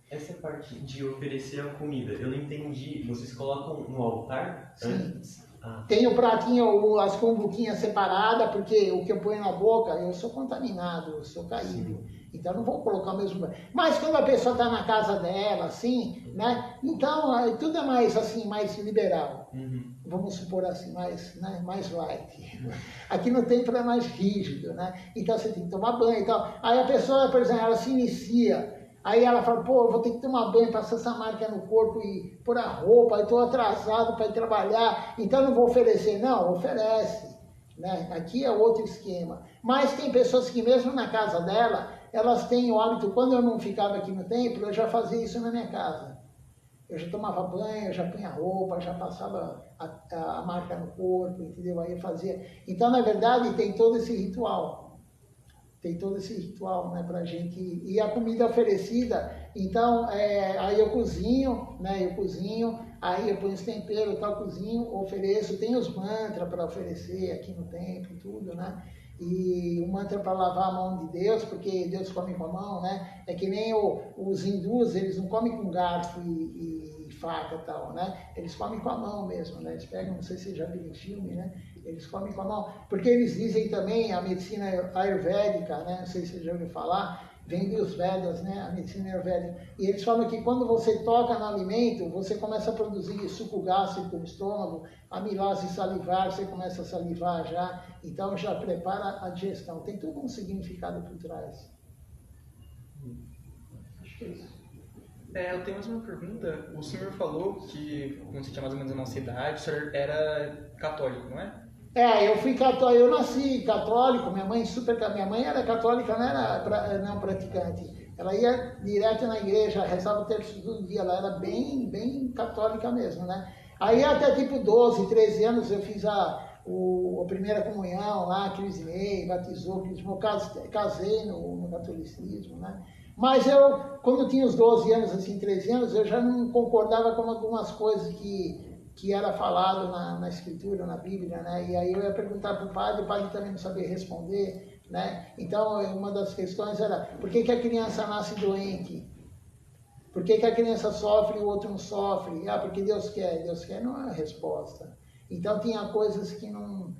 Essa parte de oferecer a comida, eu não entendi, vocês colocam no altar? Sim. Antes? Tem o pratinho, as cumbuquinhas separadas, porque o que eu ponho na boca, eu sou contaminado, eu sou caído. Sim. Então eu não vou colocar o mesmo. Mas quando a pessoa está na casa dela, assim, né? Então tudo é mais assim, mais liberal. Uhum. Vamos supor assim, mais, né, mais light. Aqui no templo é mais rígido, né? Então você tem que tomar banho e tal. Aí a pessoa, por exemplo, ela se inicia. Aí ela fala, pô, eu vou ter que tomar banho, passar essa marca no corpo e pôr a roupa, estou atrasado para ir trabalhar, então não vou oferecer. Não, oferece. Né? Aqui é outro esquema. Mas tem pessoas que mesmo na casa dela, elas têm o hábito, quando eu não ficava aqui no templo, eu já fazia isso na minha casa. Eu já tomava banho, eu já punha roupa, já passava a marca no corpo, entendeu? Aí eu fazia. Então, na verdade, tem todo esse ritual. Tem todo esse ritual, né, pra gente. E a comida oferecida, então, aí eu cozinho, né, aí eu ponho os temperos, tal, cozinho, ofereço, tem os mantras para oferecer aqui no templo, tudo, né? E o mantra para lavar a mão de Deus, porque Deus come com a mão, né? É que nem os hindus, eles não comem com garfo e faca e tal, né? Eles comem com a mão mesmo, né? Eles pegam, não sei se vocês já viram em filme, né? Eles comem com a mão. Porque eles dizem também, a medicina ayurvédica, né? Não sei se vocês já ouviram falar, vem dos Vedas, né? A medicina ayurvédica. E eles falam que quando você toca no alimento, você começa a produzir suco gástrico no estômago, amilase salivar, você começa a salivar já, então já prepara a digestão. Tem todo um significado por trás. Acho que é isso. Eu tenho mais uma pergunta. O senhor falou que, quando você tinha mais ou menos a nossa idade, o senhor era católico, não é? Eu fui católico, eu nasci católico, minha mãe era católica, não praticante. Ela ia direto na igreja, rezava o terço todo dia, ela era bem, bem católica mesmo, né? Aí até tipo 12, 13 anos eu fiz a primeira comunhão lá, crismei, batizou, casei no catolicismo, né? Mas eu, quando tinha os 12 anos, assim, 13 anos, eu já não concordava com algumas coisas que era falado na escritura, na Bíblia, né? E aí eu ia perguntar para o padre também não sabia responder, né? Então, uma das questões era, por que a criança nasce doente? Por que a criança sofre e o outro não sofre? Porque Deus quer. Deus quer não é a resposta. Então, tinha coisas que não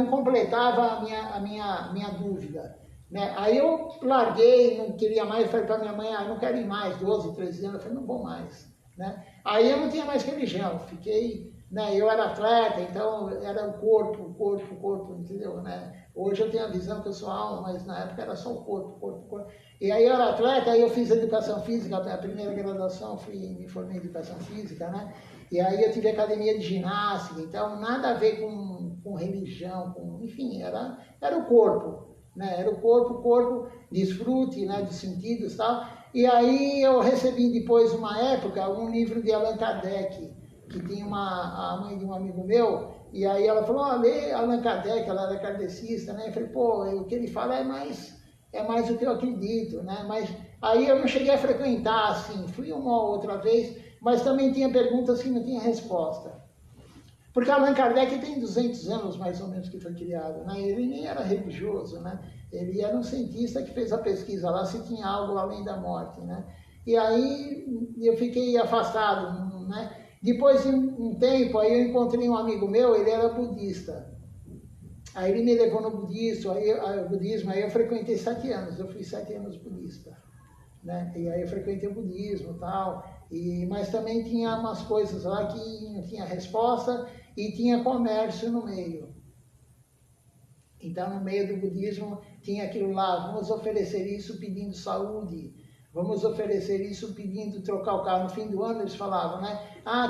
completava a minha dúvida. Né? Aí eu larguei, não queria mais, falei para minha mãe, não quero ir mais, 12, 13 anos, eu falei, não vou mais. Né? Aí eu não tinha mais religião, fiquei, né? Eu era atleta, então era o corpo, entendeu? Né? Hoje eu tenho a visão que eu sou alma, mas na época era só o corpo. E aí eu era atleta, aí eu fiz educação física, a primeira graduação, me formei em educação física, né? E aí eu tive academia de ginástica, então nada a ver com religião, enfim, era o corpo. né? Era o corpo, desfrute, né, dos sentidos e tal. E aí eu recebi depois, uma época, um livro de Allan Kardec, que tinha a mãe de um amigo meu, e aí ela falou, lê Allan Kardec, ela era kardecista, né? Eu falei, o que ele fala é mais o que eu acredito, né? Mas aí eu não cheguei a frequentar, assim, fui uma ou outra vez, mas também tinha perguntas que não tinha resposta. Porque Allan Kardec tem 200 anos, mais ou menos, que foi criado, né? Ele nem era religioso, né? Ele era um cientista que fez a pesquisa lá se tinha algo além da morte, né? E aí eu fiquei afastado, né? Depois de um tempo, aí eu encontrei um amigo meu, ele era budista. Aí ele me levou no budismo, aí eu frequentei 7 anos, eu fui 7 anos budista, né? E aí eu frequentei o budismo e tal, mas também tinha umas coisas lá que não tinha resposta e tinha comércio no meio. Então, no meio do budismo, tinha aquilo lá, vamos oferecer isso pedindo saúde, vamos oferecer isso pedindo trocar o carro. No fim do ano eles falavam, né?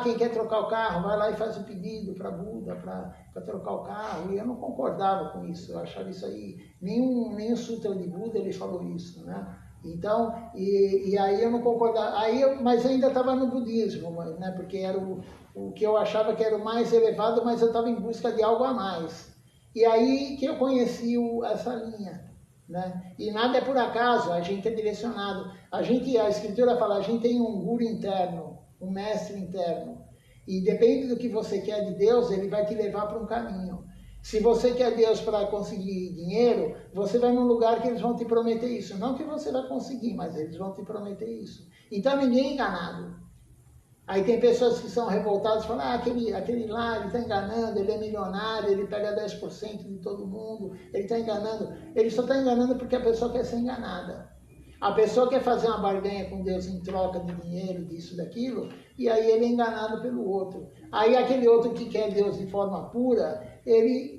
Quem quer trocar o carro, vai lá e faz o pedido para Buda, para trocar o carro. E eu não concordava com isso, eu achava isso aí, nem o Sutra de Buda ele falou isso, né? Então, e aí eu não concordava, mas eu ainda estava no budismo, né? Porque era o que eu achava que era o mais elevado, mas eu estava em busca de algo a mais. E aí que eu conheci essa linha, né? E nada é por acaso, a gente é direcionado. A Escritura fala, a gente tem um guru interno, um mestre interno. E depende do que você quer de Deus, ele vai te levar para um caminho. Se você quer Deus para conseguir dinheiro, você vai num lugar que eles vão te prometer isso. Não que você vai conseguir, mas eles vão te prometer isso. Então ninguém é enganado. Aí tem pessoas que são revoltadas e falam, aquele lá, ele está enganando, ele é milionário, ele pega 10% de todo mundo, ele está enganando. Ele só está enganando porque a pessoa quer ser enganada. A pessoa quer fazer uma barganha com Deus em troca de dinheiro, disso, daquilo, e aí ele é enganado pelo outro. Aí aquele outro que quer Deus de forma pura,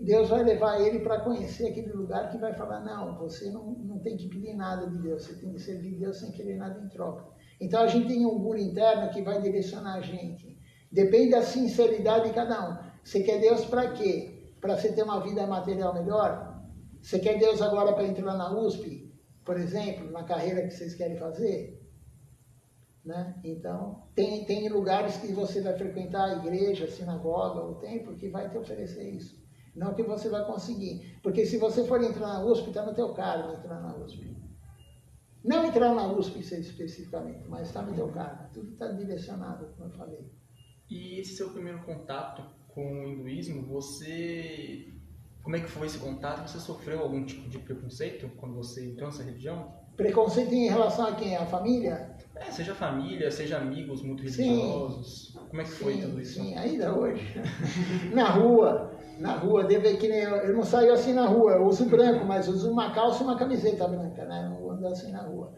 Deus vai levar ele para conhecer aquele lugar que vai falar, não, você não tem que pedir nada de Deus, você tem que servir Deus sem querer nada em troca. Então a gente tem um guru interno que vai direcionar a gente. Depende da sinceridade de cada um. Você quer Deus para quê? Para você ter uma vida material melhor? Você quer Deus agora para entrar na USP, por exemplo, na carreira que vocês querem fazer? Né? Então, tem lugares que você vai frequentar, a igreja, a sinagoga, o templo, que vai te oferecer isso. Não que você vai conseguir. Porque se você for entrar na USP, está no teu cargo entrar na USP. Não entrar na USP especificamente, mas está no teu cargo. Tudo está direcionado, como eu falei. E esse seu primeiro contato com o hinduísmo, como é que foi esse contato? Você sofreu algum tipo de preconceito quando você entrou nessa religião? Preconceito em relação a quem? A família? Seja família, seja amigos muito religiosos. Sim, como é que foi tudo isso? Sim, ainda hoje. Na rua, que nem eu não saio assim na rua, eu uso branco, mas uso uma calça e uma camiseta branca, né? Não ando assim na rua.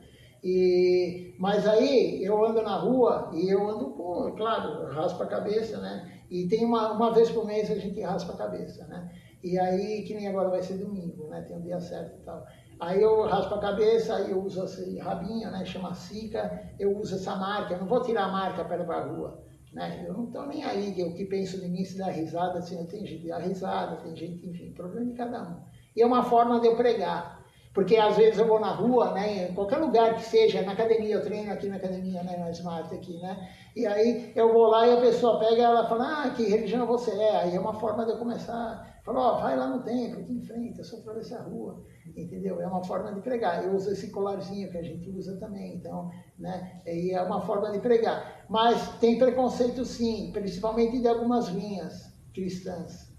Mas aí eu ando na rua e eu ando com, claro, raspa a cabeça, né? E tem uma vez por mês a gente raspa a cabeça, né? E aí, que nem agora vai ser domingo, né? Tem um dia certo e tal. Aí eu raspo a cabeça, aí eu uso esse rabinho, né? Chama Sica, eu uso essa marca, eu não vou tirar a marca para ir para a rua, né? Eu não estou nem aí, o que penso de mim se dá risada, assim, tem gente que dá risada, tem gente, enfim, problema de cada um. E é uma forma de eu pregar, porque às vezes eu vou na rua, né? Em qualquer lugar que seja, na academia, eu treino aqui na academia, né? Na Smart aqui, né? E aí eu vou lá e a pessoa pega e ela fala, que religião você é? Aí é uma forma de eu começar... Falou, vai lá no templo, aqui em frente, é só atravessar a rua, entendeu? É uma forma de pregar. Eu uso esse colarzinho que a gente usa também, então, né? E é uma forma de pregar. Mas tem preconceito sim, principalmente de algumas linhas cristãs.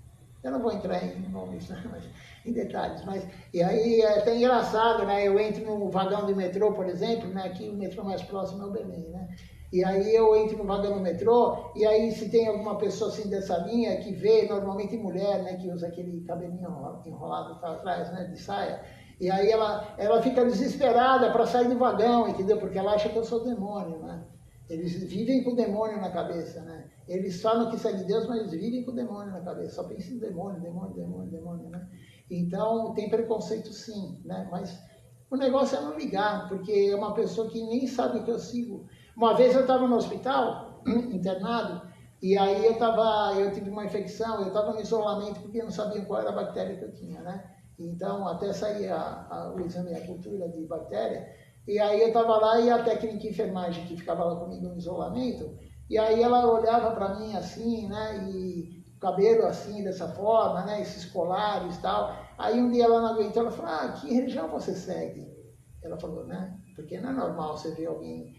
Eu não vou entrar em nomes, mas, em detalhes, mas... E aí é até engraçado, né? Eu entro no vagão de metrô, por exemplo, né? Aqui o metrô mais próximo é o Belém, né? E aí eu entro no vagão do metrô, e aí se tem alguma pessoa assim dessa linha que vê, normalmente mulher, né, que usa aquele cabelinho enrolado para trás, né, de saia, e aí ela fica desesperada para sair do vagão, entendeu? Porque ela acha que eu sou demônio, né? Eles vivem com o demônio na cabeça, né? Eles falam que segue Deus, mas eles vivem com o demônio na cabeça, só pensam em demônio, né? Então tem preconceito sim, né? Mas o negócio é não ligar, porque é uma pessoa que nem sabe o que eu sigo. Uma vez eu estava no hospital, internado, e aí eu tive uma infecção, eu estava no isolamento porque eu não sabia qual era a bactéria que eu tinha, né? Então, até sair o exame da cultura de bactéria. E aí eu estava lá e a técnica de enfermagem que ficava lá comigo no isolamento, e aí ela olhava para mim assim, né, e o cabelo assim, dessa forma, né, esses colares e tal. Aí um dia ela não aguentou, ela falou, que religião você segue? Ela falou, né, porque não é normal você ver alguém,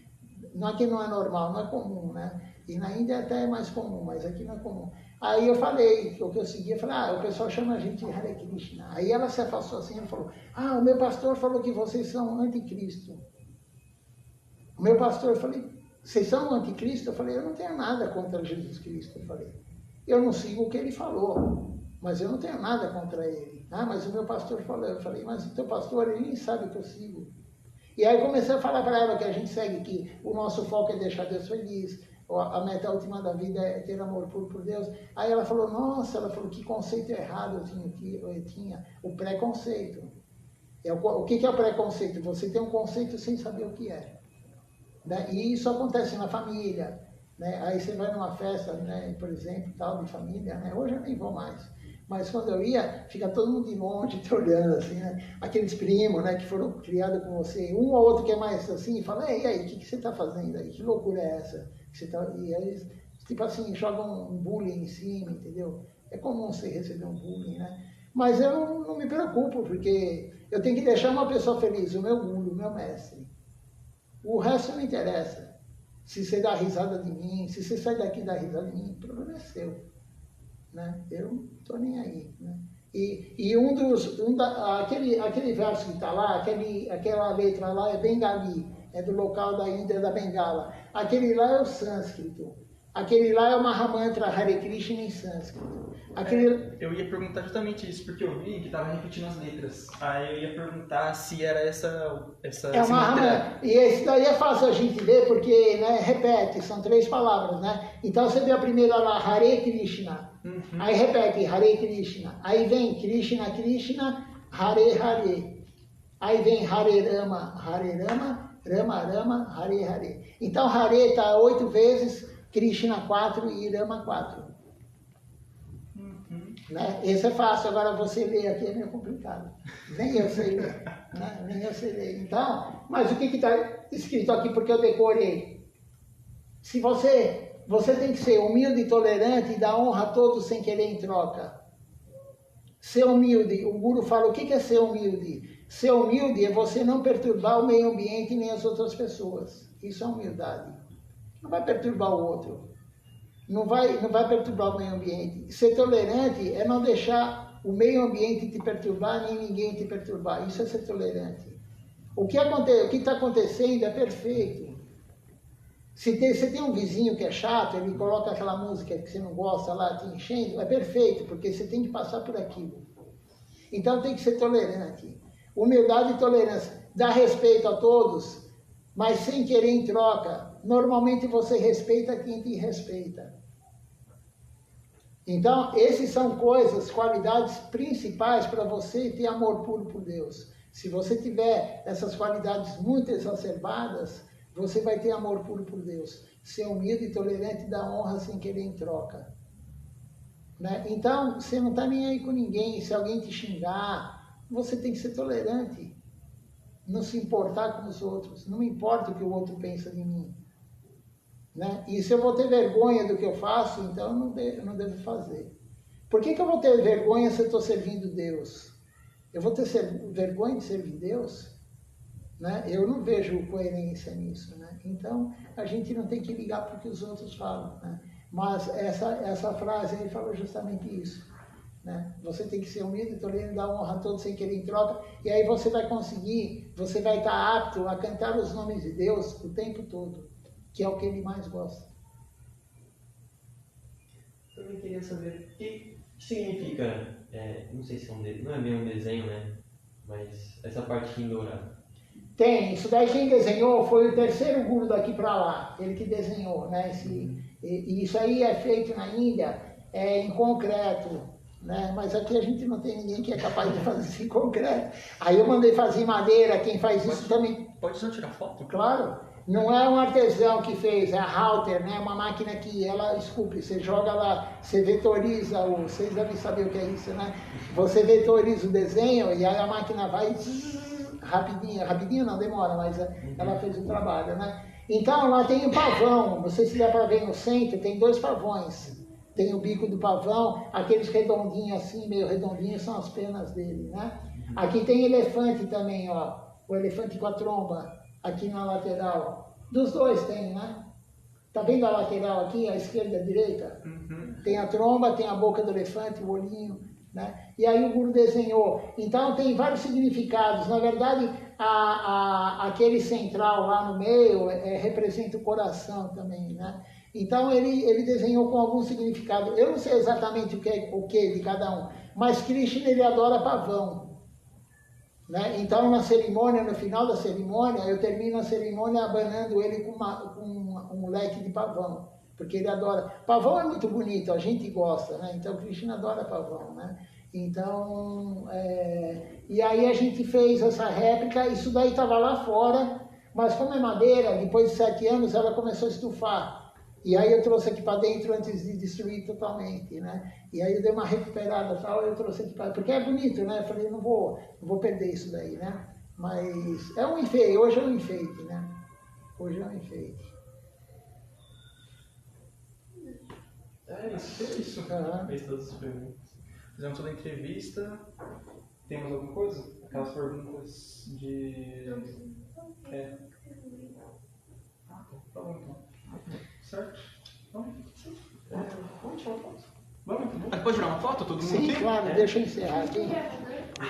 não é que não é normal, não é comum, né, e na Índia até é mais comum, mas aqui não é comum. Aí eu falei, o que eu seguia, eu falei, o pessoal chama a gente de Hare Krishna. Aí ela se afastou assim e falou, o meu pastor falou que vocês são anticristo. O meu pastor, eu falei, vocês são anticristo? Eu falei, eu não tenho nada contra Jesus Cristo. Eu falei, eu não sigo o que ele falou, mas eu não tenho nada contra ele. Mas o meu pastor falou, eu falei, mas o teu pastor, ele nem sabe o que eu sigo. E aí comecei a falar para ela que a gente segue, que o nosso foco é deixar Deus feliz, a meta última da vida é ter amor puro por Deus. Aí ela falou, nossa, ela falou, que conceito errado eu tinha, o preconceito. O que é o preconceito? Você tem um conceito sem saber o que é. Né? E isso acontece na família. Né? Aí você vai numa festa, né, por exemplo, tal, de família, né? Hoje eu nem vou mais. Mas quando eu ia, fica todo mundo de longe te olhando, assim, né? Aqueles primos, né, que foram criados com você, um ou outro que é mais assim, fala, e aí, o que você está fazendo aí? Que loucura é essa? E aí, tipo assim, jogam um bullying em cima, entendeu? É comum você receber um bullying, né? Mas eu não me preocupo, porque eu tenho que deixar uma pessoa feliz, o meu guru, o meu mestre. O resto não interessa. Se você dá risada de mim, se você sai daqui e dá risada de mim, o problema é seu. Né? Eu não estou nem aí. Né? E aquele verso que está lá, aquela letra lá é Bengali, é do local da Índia, da Bengala. Aquele lá é o sânscrito. Aquele lá é o Mahamantra Hare Krishna em sânscrito. Eu ia perguntar justamente isso, porque eu vi que estava repetindo as letras. Aí eu ia perguntar se era essa é uma mantra. E esse daí é fácil a gente ver, porque, né, repete, são 3 palavras, né? Então você vê a primeira lá, Hare Krishna. Uhum. Aí repete, Hare Krishna. Aí vem Krishna, Krishna, Hare Hare. Aí vem Hare Rama, Hare Rama, Rama Rama, Hare Hare. Então Hare está 8 vezes, Krishna 4 e Rama 4. Né? Esse é fácil, agora você ler aqui é meio complicado. Nem eu sei ler. Né? Nem eu sei ler. Então, mas o que está escrito aqui, porque eu decorei? Se você tem que ser humilde e tolerante e dar honra a todos sem querer em troca. Ser humilde, o Guru fala, o que é ser humilde? Ser humilde é você não perturbar o meio ambiente nem as outras pessoas. Isso é humildade. Não vai perturbar o outro. Não vai perturbar o meio ambiente. Ser tolerante é não deixar o meio ambiente te perturbar, nem ninguém te perturbar. Isso é ser tolerante. O que está acontecendo é perfeito. Se você tem um vizinho que é chato, ele coloca aquela música que você não gosta lá, te enchendo, é perfeito, porque você tem que passar por aquilo. Então tem que ser tolerante. Humildade e tolerância. Dar respeito a todos, mas sem querer em troca. Normalmente você respeita quem te respeita. Então, essas são qualidades principais para você ter amor puro por Deus. Se você tiver essas qualidades muito exacerbadas, você vai ter amor puro por Deus. Ser humilde e tolerante e dar honra sem querer em troca. Né? Então, você não está nem aí com ninguém. Se alguém te xingar, você tem que ser tolerante. Não se importar com os outros. Não me importa o que o outro pensa de mim. Né? E se eu vou ter vergonha do que eu faço, então eu não devo fazer. Por que eu vou ter vergonha se eu estou servindo Deus? Eu vou ter vergonha de servir Deus? Né? Eu não vejo coerência nisso. Né? Então, a gente não tem que ligar para o que os outros falam. Né? Mas essa frase aí fala justamente isso. Né? Você tem que ser humilde, tolerante, dar honra a todos sem querer em troca. E aí você vai conseguir, você vai estar apto a cantar os nomes de Deus o tempo todo. Que é o que ele mais gosta. Eu também queria saber o que significa, não sei se não é meio um desenho, né? Mas essa parte dourada. Tem, isso daí quem desenhou foi o terceiro guru daqui para lá, ele que desenhou, né? E isso aí é feito na Índia, em concreto, né? Mas aqui a gente não tem ninguém que é capaz de fazer isso em concreto. Aí eu mandei fazer em madeira, quem faz isso também... Pode só tirar foto? Claro. Não é um artesão que fez, é a Halter, né? Uma máquina que ela esculpe, você joga lá, você vetoriza, vocês devem saber o que é isso, né? Você vetoriza o desenho e aí a máquina vai rapidinho não, demora, mas ela fez o trabalho, né? Então lá tem o pavão, não sei se dá para ver no centro, tem 2 pavões. Tem o bico do pavão, aqueles redondinhos assim, meio redondinhos, são as penas dele, né? Aqui tem elefante também, ó, o elefante com a tromba, aqui na lateral. Dos 2 tem, né? Tá vendo a lateral aqui, a esquerda e a direita? Tem a tromba, tem a boca do elefante, o olhinho, né? E aí o guru desenhou. Então tem vários significados. Na verdade, aquele central lá no meio representa o coração também, né? Então ele desenhou com algum significado. Eu não sei exatamente o que de cada um, mas Krishna ele adora pavão, né? Então na cerimônia, no final da cerimônia, eu termino a cerimônia abanando ele com um leque de pavão, porque ele adora. Pavão é muito bonito, a gente gosta, né? Então Krishna adora pavão, né? Então, e aí a gente fez essa réplica, isso daí estava lá fora, mas como é madeira, depois de 7 anos ela começou a estufar. E aí eu trouxe aqui para dentro antes de destruir totalmente, né? E aí eu dei uma recuperada e tal, eu trouxe aqui para... Porque é bonito, né? Eu falei, não vou perder isso daí, né? Mas é um enfeite, hoje é um enfeite, né? Hoje é um enfeite. É isso. Fez todas as perguntas. Fizemos toda a entrevista. Temos alguma coisa? Aquelas perguntas de... Tá bom, então. Certo? Vamos tirar uma foto? Vamos? Pode tirar uma foto? Todo mundo Sim, aqui? claro, deixa eu encerrar aqui.